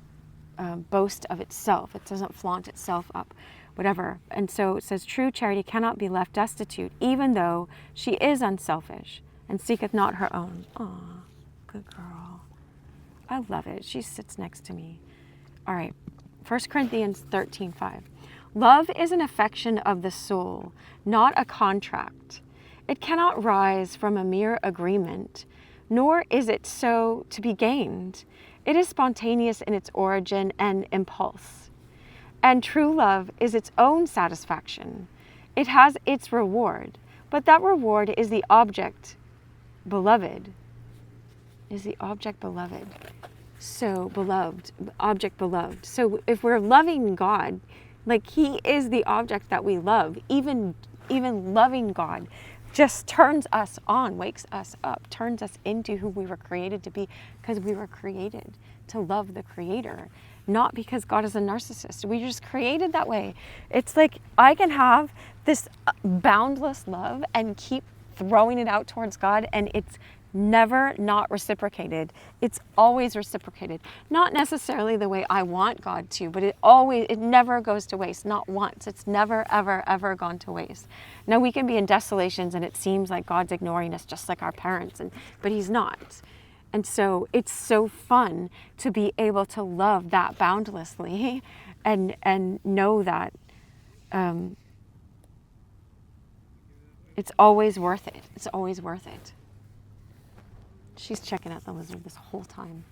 boast of itself. It doesn't flaunt itself up, whatever. And so it says, true charity cannot be left destitute, even though she is unselfish and seeketh not her own. Aw, good girl. I love it. She sits next to me. All right, 1 Corinthians 13:5. Love is an affection of the soul, not a contract. It cannot rise from a mere agreement, nor is it so to be gained. It is spontaneous in its origin and impulse. And true love is its own satisfaction. It has its reward, but that reward is the object beloved. So beloved, object beloved. So if we're loving God, like he is the object that we love, even loving God just turns us on, wakes us up, turns us into who we were created to be, because we were created to love the Creator, not because God is a narcissist. We were just created that way. It's like I can have this boundless love and keep throwing it out towards God, and it's never not reciprocated. It's always reciprocated. Not necessarily the way I want God to, but it never goes to waste, not once. It's never, ever, ever gone to waste. Now we can be in desolations and it seems like God's ignoring us just like our parents, but he's not. And so it's so fun to be able to love that boundlessly and know that it's always worth it. It's always worth it. She's checking out the lizard this whole time.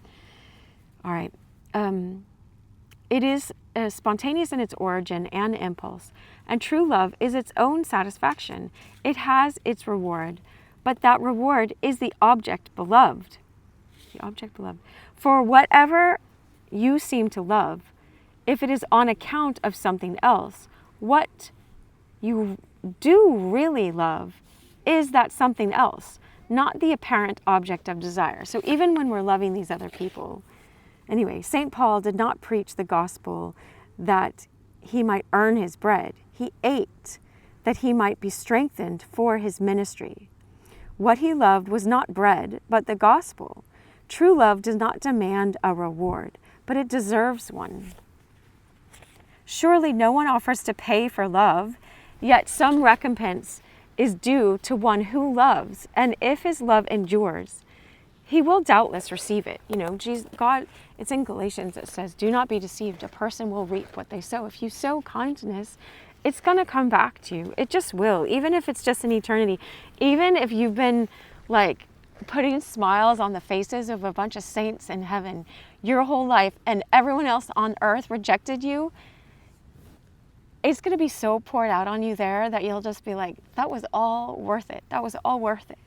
All right. It is spontaneous in its origin and impulse, and true love is its own satisfaction. It has its reward, but that reward is the object beloved. The object beloved. For whatever you seem to love, if it is on account of something else, what you do really love is that something else, not the apparent object of desire. So even when we're loving these other people, anyway, St. Paul did not preach the gospel that he might earn his bread. He ate that he might be strengthened for his ministry. What he loved was not bread, but the gospel. True love does not demand a reward, but it deserves one. Surely no one offers to pay for love, yet some recompense is due to one who loves, and if his love endures, he will doubtless receive it. You know, God, it's in Galatians, it says, do not be deceived. A person will reap what they sow. If you sow kindness, it's going to come back to you. It just will, even if it's just an eternity. Even if you've been like putting smiles on the faces of a bunch of saints in heaven your whole life and everyone else on earth rejected you, it's going to be so poured out on you there that you'll just be like, that was all worth it. That was all worth it.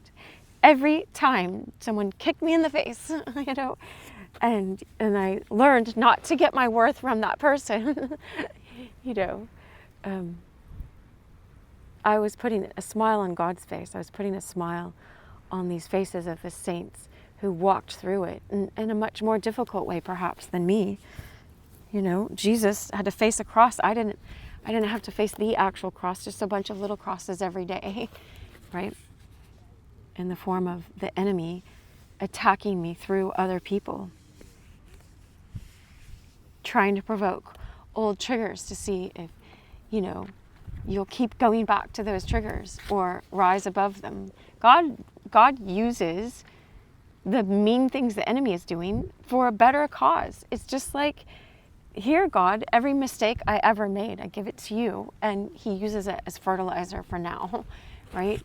Every time someone kicked me in the face, you know, and I learned not to get my worth from that person, you know. I was putting a smile on God's face. I was putting a smile on these faces of the saints who walked through it in a much more difficult way, perhaps, than me. You know, Jesus had to face a cross. I didn't have to face the actual cross, just a bunch of little crosses every day, right? In the form of the enemy attacking me through other people, trying to provoke old triggers to see if, you know, you'll keep going back to those triggers or rise above them. God uses the mean things the enemy is doing for a better cause. It's just like, here, God, every mistake I ever made, I give it to you, and he uses it as fertilizer for now, right?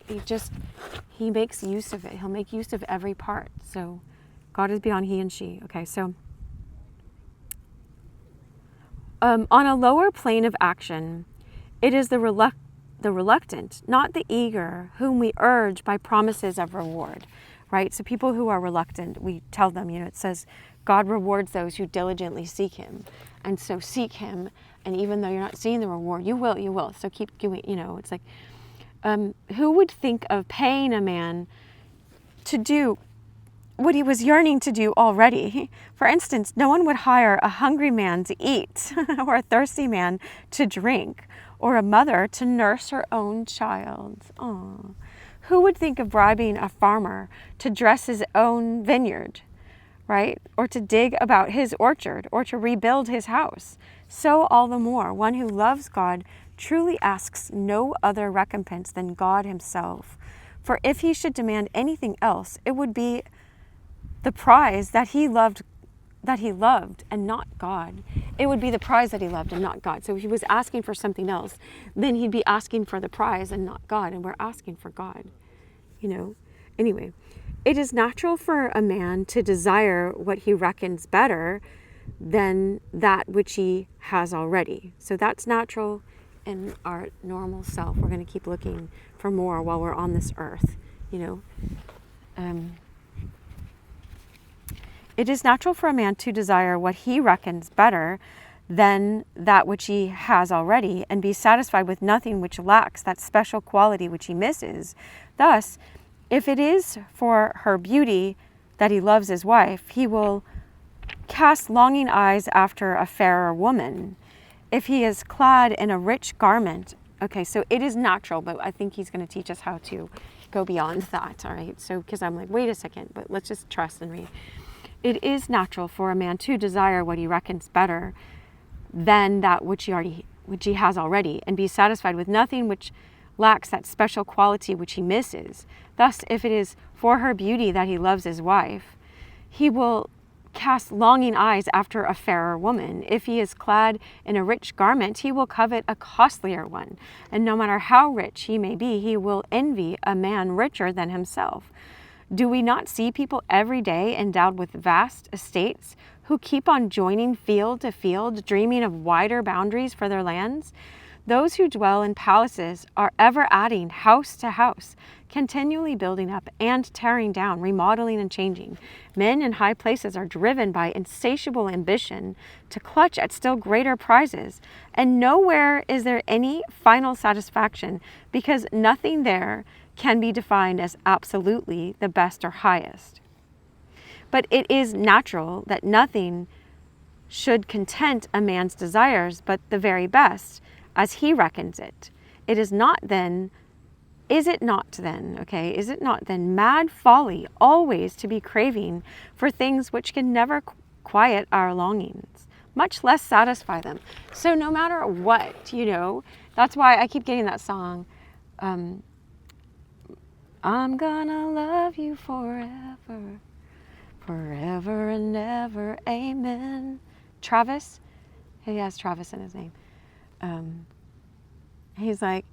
He makes use of it. He'll make use of every part. So God is beyond he and she. Okay, so on a lower plane of action, it is the reluctant, not the eager, whom we urge by promises of reward. right? So people who are reluctant, we tell them, it says, God rewards those who diligently seek him. And so seek him, and even though you're not seeing the reward, you will. So keep doing, it's like, who would think of paying a man to do what he was yearning to do already? For instance, no one would hire a hungry man to eat, or a thirsty man to drink, or a mother to nurse her own child. Aww. Who would think of bribing a farmer to dress his own vineyard, right? Or to dig about his orchard, or to rebuild his house? So all the more, one who loves God truly asks no other recompense than God himself. For if he should demand anything else, it would be the prize that he loved and not God. It would be the prize that he loved and not God. So if he was asking for something else, then he'd be asking for the prize and not God. And we're asking for God, Anyway, it is natural for a man to desire what he reckons better than that which he has already. So that's natural in our normal self. We're going to keep looking for more while we're on this earth, It is natural for a man to desire what he reckons better than that which he has already, and be satisfied with nothing which lacks that special quality which he misses. Thus, if it is for her beauty that he loves his wife, he will cast longing eyes after a fairer woman. If he is clad in a rich garment, okay, so it is natural, but I think he's going to teach us how to go beyond that, all right? So, because I'm like, wait a second, but let's just trust and read. It is natural for a man to desire what he reckons better than that which he has already, and be satisfied with nothing which lacks that special quality which he misses. Thus, if it is for her beauty that he loves his wife, he will cast longing eyes after a fairer woman. If he is clad in a rich garment, he will covet a costlier one. And no matter how rich he may be, he will envy a man richer than himself. Do we not see people every day endowed with vast estates who keep on joining field to field, dreaming of wider boundaries for their lands? Those who dwell in palaces are ever adding house to house, continually building up and tearing down, remodeling and changing. Men in high places are driven by insatiable ambition to clutch at still greater prizes, and nowhere is there any final satisfaction, because nothing there can be defined as absolutely the best or highest. But it is natural that nothing should content a man's desires but the very best, as he reckons it. Is it not then mad folly always to be craving for things which can never quiet our longings, much less satisfy them? So no matter what, that's why I keep getting that song, I'm gonna love you forever, forever and ever, amen. Travis, he has Travis in his name. He's like,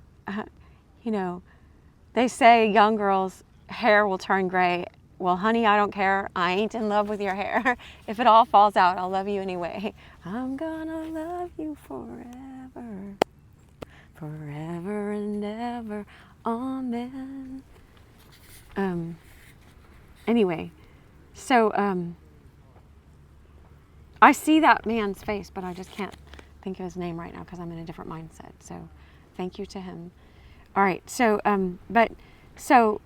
they say young girls' hair will turn gray. Well, honey, I don't care. I ain't in love with your hair. If it all falls out, I'll love you anyway. I'm gonna love you forever, forever and ever, amen. Anyway, so I see that man's face, but I just can't think of his name right now because I'm in a different mindset. So thank you to him. All right. So, St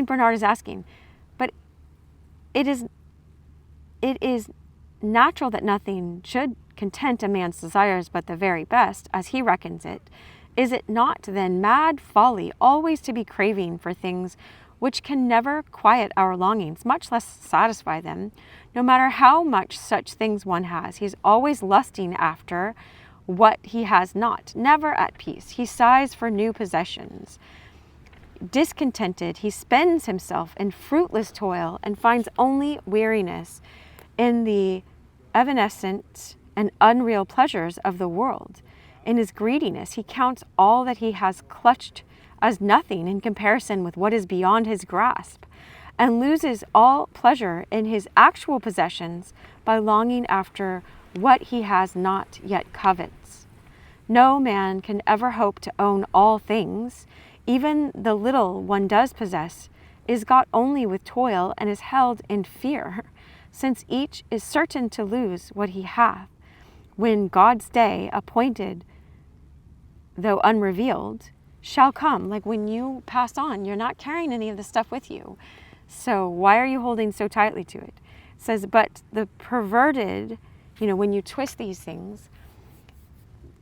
Bernard is asking, but it is natural that nothing should content a man's desires but the very best, as he reckons it. Is it not then mad folly always to be craving for things which can never quiet our longings, much less satisfy them? No matter how much such things one has, he is always lusting after what he has not, never at peace. He sighs for new possessions. Discontented, he spends himself in fruitless toil and finds only weariness in the evanescent and unreal pleasures of the world. In his greediness, he counts all that he has clutched as nothing in comparison with what is beyond his grasp, and loses all pleasure in his actual possessions by longing after what he has not yet covets. No man can ever hope to own all things, Even the little one does possess is got only with toil and is held in fear, since each is certain to lose what he hath, when God's day appointed, though unrevealed, shall come. Like when you pass on, you're not carrying any of the stuff with you. So why are you holding so tightly to it? It says, but the perverted, when you twist these things,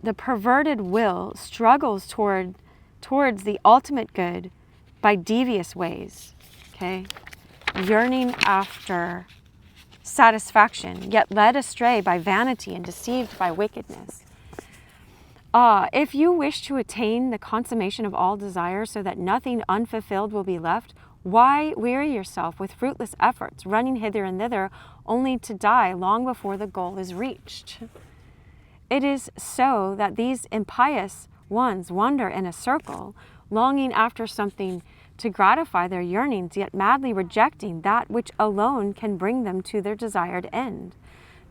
the perverted will struggles towards the ultimate good by devious ways, okay? Yearning after satisfaction, yet led astray by vanity and deceived by wickedness. If you wish to attain the consummation of all desire so that nothing unfulfilled will be left, why weary yourself with fruitless efforts, running hither and thither, only to die long before the goal is reached? It is so that these impious ones wander in a circle, longing after something to gratify their yearnings, yet madly rejecting that which alone can bring them to their desired end,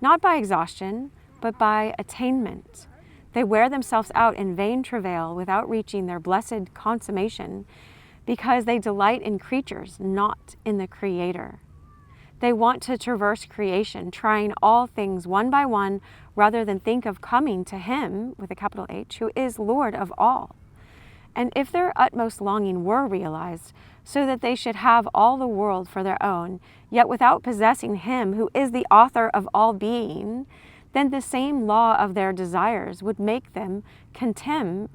not by exhaustion, but by attainment. They wear themselves out in vain travail without reaching their blessed consummation, because they delight in creatures, not in the Creator. They want to traverse creation, trying all things one by one, rather than think of coming to Him, with a capital H, who is Lord of all. And if their utmost longing were realized, so that they should have all the world for their own, yet without possessing Him who is the author of all being, then the same law of their desires would make them condemn,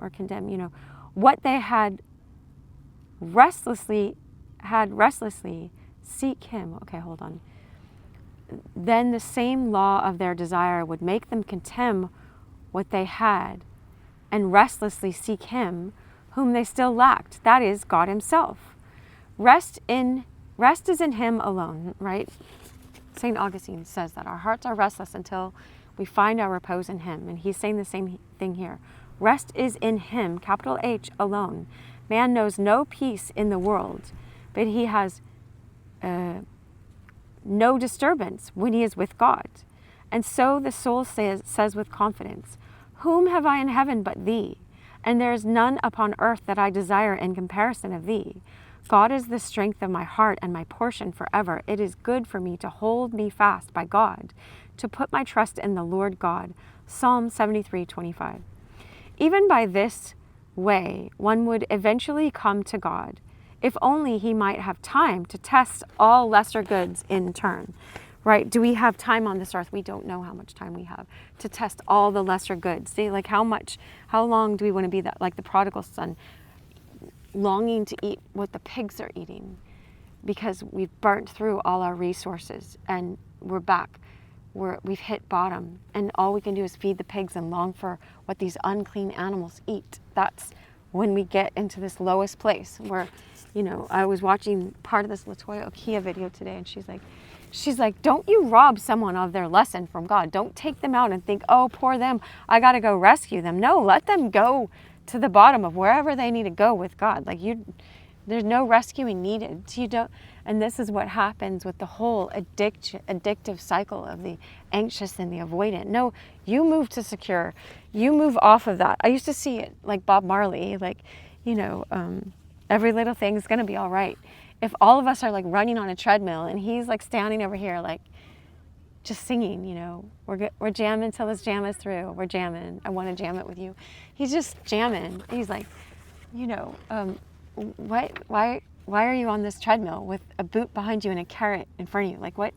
what they had restlessly seek Him. Okay, hold on. Then the same law of their desire would make them contemn what they had and restlessly seek Him whom they still lacked, that is, God Himself. Rest is in Him alone, right? St. Augustine says that our hearts are restless until we find our repose in Him, and he's saying the same thing here. Rest is in Him, capital H, alone. Man knows no peace in the world, but he has no disturbance when he is with God. And so the soul says with confidence, whom have I in heaven but Thee? And there is none upon earth that I desire in comparison of Thee. God is the strength of my heart and my portion forever. It is good for me to hold me fast by God, to put my trust in the Lord God. Psalm 73:25. Even by this way, one would eventually come to God, if only he might have time to test all lesser goods in turn. Right? Do we have time on this earth? We don't know how much time we have to test all the lesser goods. See, like how long do we want to be that, like the prodigal son, longing to eat what the pigs are eating because we've burnt through all our resources and we're back. We've hit bottom and all we can do is feed the pigs and long for what these unclean animals eat. That's when we get into this lowest place where, I was watching part of this Latoya Okia video today and she's like, don't you rob someone of their lesson from God. Don't take them out and think, oh, poor them, I got to go rescue them. No, let them go to the bottom of wherever they need to go with God. There's no rescuing needed. And this is what happens with the whole addictive cycle of the anxious and the avoidant. No, you move to secure. You move off of that. I used to see it like Bob Marley, every little thing is going to be all right. If all of us are like running on a treadmill and he's like standing over here like just singing, we're jamming till this jam is through. We're jamming. I want to jam it with you. He's just jamming. He's like, why are you on this treadmill with a boot behind you and a carrot in front of you? Like what?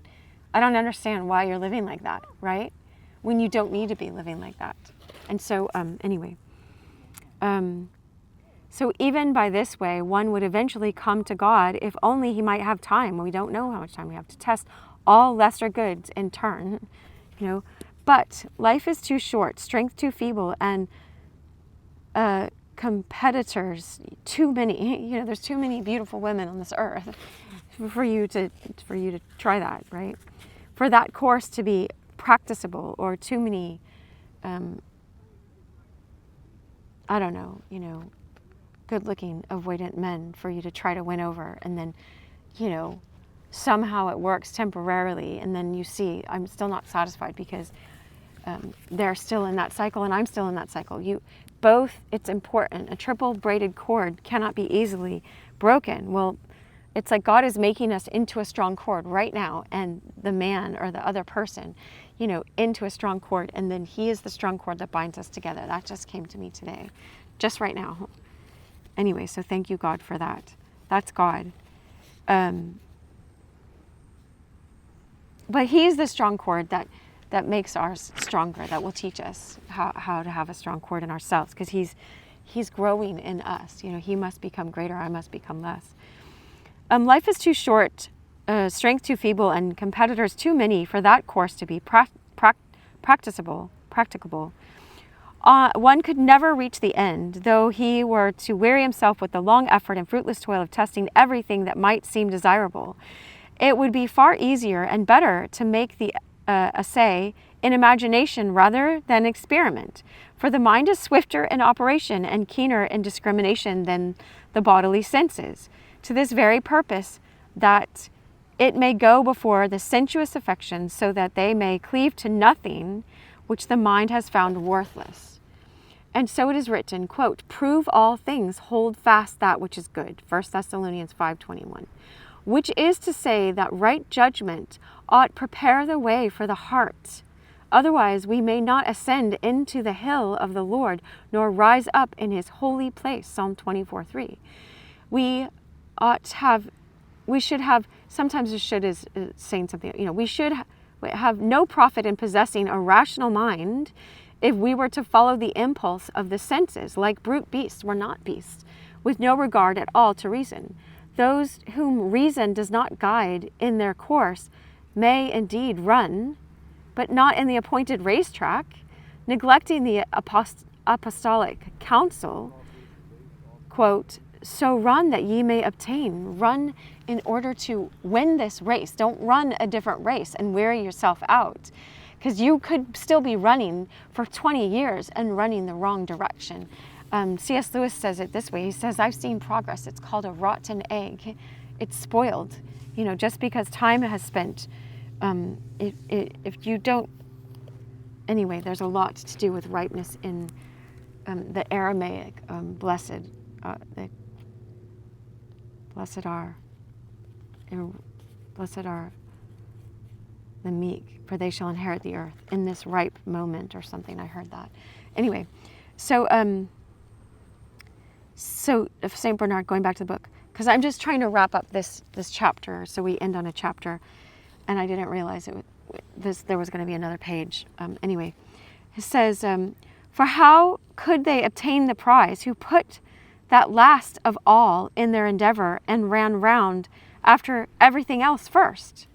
I don't understand why you're living like that, right? When you don't need to be living like that. And so so even by this way, one would eventually come to God if only he might have time. We don't know how much time we have to test all lesser goods in turn, But life is too short, strength too feeble, and competitors too many. There's too many beautiful women on this earth for you to try that, right? For that course to be practicable, or too many, good-looking avoidant men for you to try to win over, and then, somehow it works temporarily, and then you see, I'm still not satisfied because they're still in that cycle and I'm still in that cycle. Both, it's important. A triple braided cord cannot be easily broken. Well, it's like God is making us into a strong cord right now, and the man or the other person, into a strong cord, and then he is the strong cord that binds us together. That just came to me today, just right now. Anyway, so thank you, God, for that. That's God. But he's the strong cord that makes ours stronger, that will teach us how to have a strong cord in ourselves, because he's growing in us. He must become greater, I must become less. Life is too short, strength too feeble, and competitors too many for that course to be practicable. One could never reach the end, though he were to weary himself with the long effort and fruitless toil of testing everything that might seem desirable. It would be far easier and better to make the essay in imagination rather than experiment, for the mind is swifter in operation and keener in discrimination than the bodily senses, to this very purpose, that it may go before the sensuous affections, so that they may cleave to nothing which the mind has found worthless. And so it is written, quote, "Prove all things, hold fast that which is good," 1 Thessalonians 5:21. Which is to say that right judgment ought prepare the way for the heart. Otherwise we may not ascend into the hill of the Lord, nor rise up in his holy place. Psalm 24:3. We should have, sometimes the should is saying something, we should have no profit in possessing a rational mind if we were to follow the impulse of the senses, like brute beasts. We're not beasts, with no regard at all to reason. Those whom reason does not guide in their course may indeed run, but not in the appointed racetrack, neglecting the apostolic counsel, quote, "So run that ye may obtain." Run in order to win this race. Don't run a different race and wear yourself out, because you could still be running for 20 years and running the wrong direction. C.S. Lewis says it this way. He says, "I've seen progress. It's called a rotten egg. It's spoiled. Just because time has spent. If you don't." Anyway, there's a lot to do with ripeness in the Aramaic. Blessed are the meek, for they shall inherit the earth. In this ripe moment, or something. I heard that. Anyway, so St Bernard, going back to the book, because I'm just trying to wrap up this chapter, so we end on a chapter, and I didn't realize there was going to be another page. Anyway, it says, "For how could they obtain the prize who put that last of all in their endeavor and ran round after everything else first?"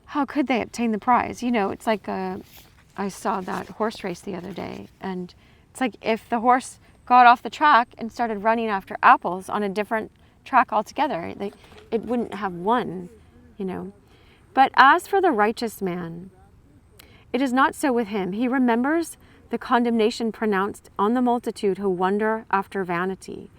How could they obtain the prize? It's like I saw that horse race the other day, and it's like if the horse got off the track and started running after apples on a different track altogether, it wouldn't have won, But as for the righteous man, it is not so with him. He remembers the condemnation pronounced on the multitude who wander after vanity,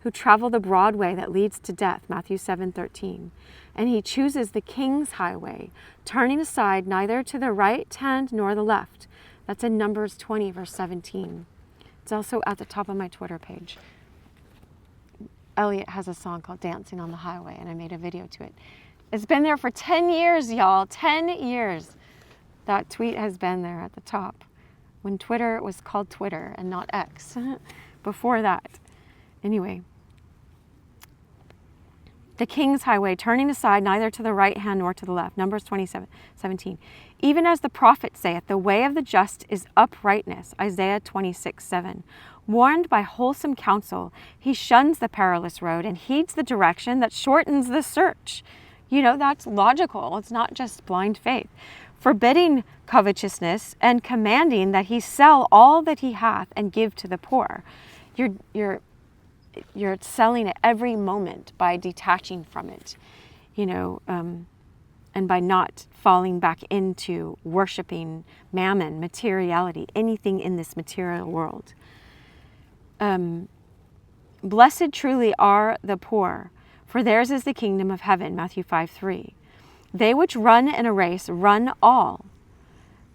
who travel the broad way that leads to death, Matthew 7:13. And he chooses the king's highway, turning aside neither to the right hand nor the left. That's in Numbers 20, verse 17. It's also at the top of my Twitter page. Elliot has a song called "Dancing on the Highway," and I made a video to it. It's been there for 10 years, y'all. 10 years. That tweet has been there at the top. When Twitter was called Twitter and not X. Before that. Anyway. The king's highway, turning aside neither to the right hand nor to the left. Numbers 27:17. Even as the prophet saith, the way of the just is uprightness. Isaiah 26:7. Warned by wholesome counsel, he shuns the perilous road and heeds the direction that shortens the search. That's logical. It's not just blind faith. Forbidding covetousness and commanding that he sell all that he hath and give to the poor. You're selling it every moment by detaching from it, and by not falling back into worshiping mammon, materiality, anything in this material world. Blessed truly are the poor, for theirs is the kingdom of heaven, Matthew 5:3. They which run in a race run all,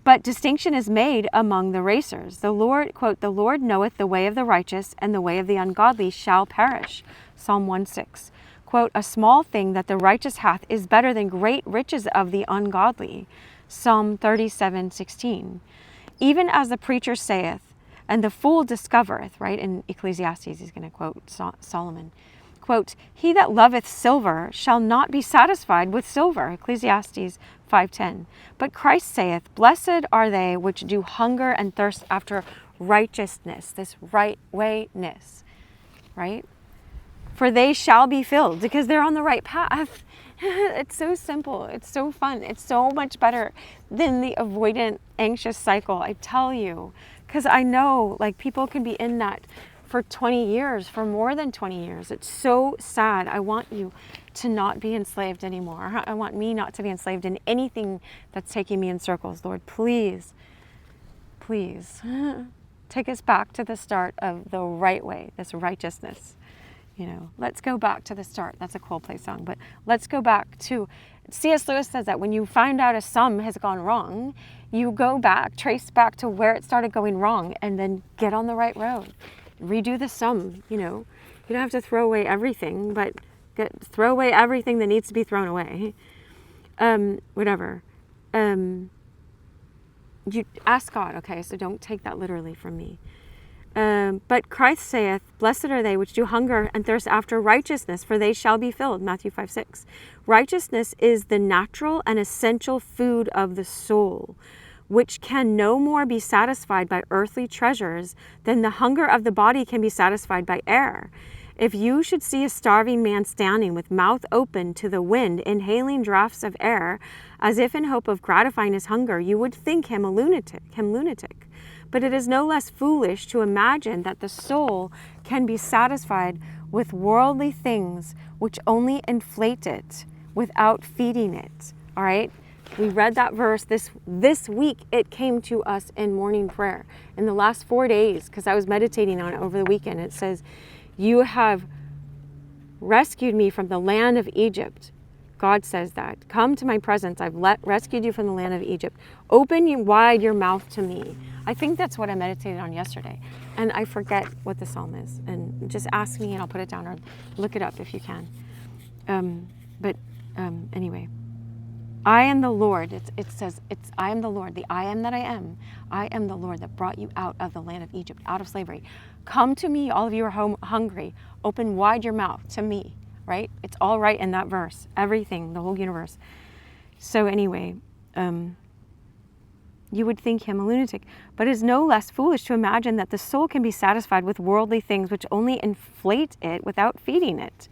but distinction is made among the racers. The Lord, quote, the Lord knoweth the way of the righteous, and the way of the ungodly shall perish. Psalm 1:6. Quote, a small thing that the righteous hath is better than great riches of the ungodly. Psalm 37:16. Even as the preacher saith, and the fool discovereth, right? In Ecclesiastes, he's going to quote Solomon. Quote, he that loveth silver shall not be satisfied with silver. Ecclesiastes 5:10. But Christ saith, blessed are they which do hunger and thirst after righteousness, this right wayness, right? For they shall be filled, because they're on the right path. It's so simple. It's so fun. It's so much better than the avoidant, anxious cycle, I tell you. Because I know, like, people can be in that for 20 years, for more than 20 years. It's so sad. I want you to not be enslaved anymore. I want me not to be enslaved in anything that's taking me in circles. Lord, please, please take us back to the start of the right way, this righteousness. You know, let's go back to the start. That's a Coldplay song, but let's go back to, C.S. Lewis says that when you find out a sum has gone wrong, you go back, trace back to where it started going wrong, and then get on the right road. Redo the sum, you know. You don't have to throw away everything, but throw away everything that needs to be thrown away. Whatever. You ask God, okay, so don't take that literally from me. But Christ saith, blessed are they which do hunger and thirst after righteousness, for they shall be filled. Matthew 5:6. Righteousness is the natural and essential food of the soul, which can no more be satisfied by earthly treasures than the hunger of the body can be satisfied by air. If you should see a starving man standing with mouth open to the wind, inhaling draughts of air, as if in hope of gratifying his hunger, you would think him a lunatic. But it is no less foolish to imagine that the soul can be satisfied with worldly things which only inflate it without feeding it. All right? We read that verse this week. It came to us in morning prayer in the last 4 days, because I was meditating on it over the weekend. It says, you have rescued me from the land of Egypt. God says that. Come to my presence. I've rescued you from the land of Egypt. Open wide your mouth to me. I think that's what I meditated on yesterday. And I forget what the psalm is. And just ask me and I'll put it down, or look it up if you can. Anyway. I am the Lord. It says, I am the Lord, the I am that I am. I am the Lord that brought you out of the land of Egypt, out of slavery. Come to me, all of you are hungry. Open wide your mouth to me, right? It's all right in that verse. Everything, the whole universe. So anyway, you would think him a lunatic. But it is no less foolish to imagine that the soul can be satisfied with worldly things which only inflate it without feeding it.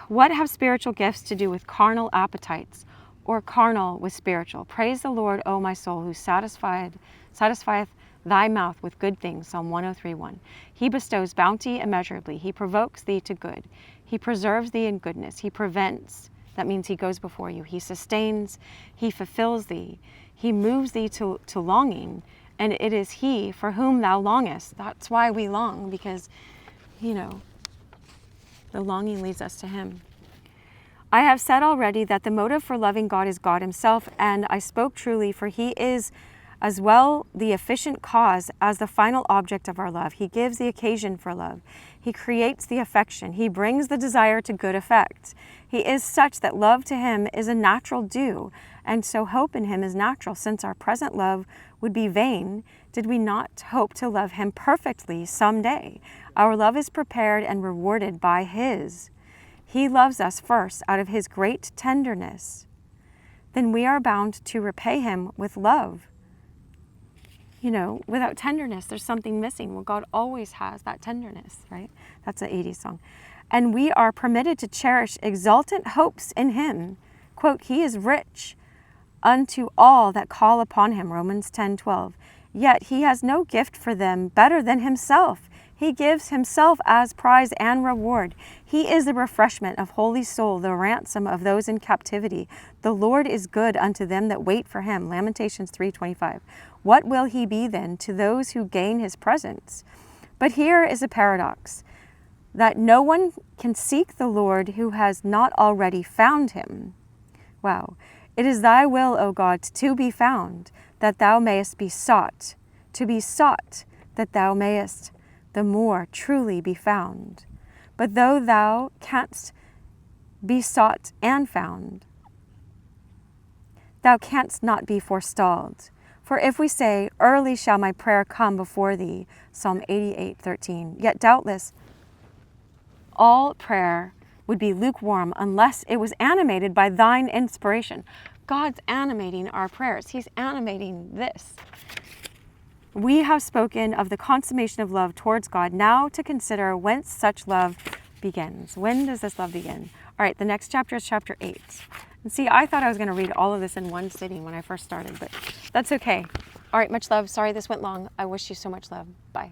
What have spiritual gifts to do with carnal appetites, or carnal with spiritual? Praise the Lord, O my soul, who satisfieth thy mouth with good things. Psalm 103:1. He bestows bounty immeasurably. He provokes thee to good. He preserves thee in goodness. He prevents. That means he goes before you. He sustains. He fulfills thee. He moves thee to longing. And it is he for whom thou longest. That's why we long, because, you know, the longing leads us to him. I have said already that the motive for loving God is God himself, and I spoke truly, for he is as well the efficient cause as the final object of our love. He gives the occasion for love. He creates the affection. He brings the desire to good effect. He is such that love to him is a natural due, and so hope in him is natural, since our present love would be vain did we not hope to love him perfectly someday. Our love is prepared and rewarded by his. He loves us first out of his great tenderness. Then we are bound to repay him with love. You know, without tenderness, there's something missing. Well, God always has that tenderness, right? That's an 80s song. And we are permitted to cherish exultant hopes in him. Quote, he is rich unto all that call upon him, Romans 10:12. Yet he has no gift for them better than himself. He gives himself as prize and reward. He is the refreshment of holy soul, the ransom of those in captivity. The Lord is good unto them that wait for him. Lamentations 3:25. What will he be then to those who gain his presence? But here is a paradox, that no one can seek the Lord who has not already found him. Wow. It is thy will, O God, to be found, that thou mayest be sought, to be sought, that thou mayest the more truly be found. But though thou canst be sought and found, thou canst not be forestalled. For if we say, early shall my prayer come before thee, Psalm 88:13, yet doubtless all prayer would be lukewarm unless it was animated by thine inspiration. God's animating our prayers. He's animating this. We have spoken of the consummation of love towards God. Now to consider whence such love begins. When does this love begin? All right, the next chapter is chapter 8. And see, I thought I was going to read all of this in one sitting when I first started, but that's okay. All right, much love. Sorry this went long. I wish you so much love. Bye.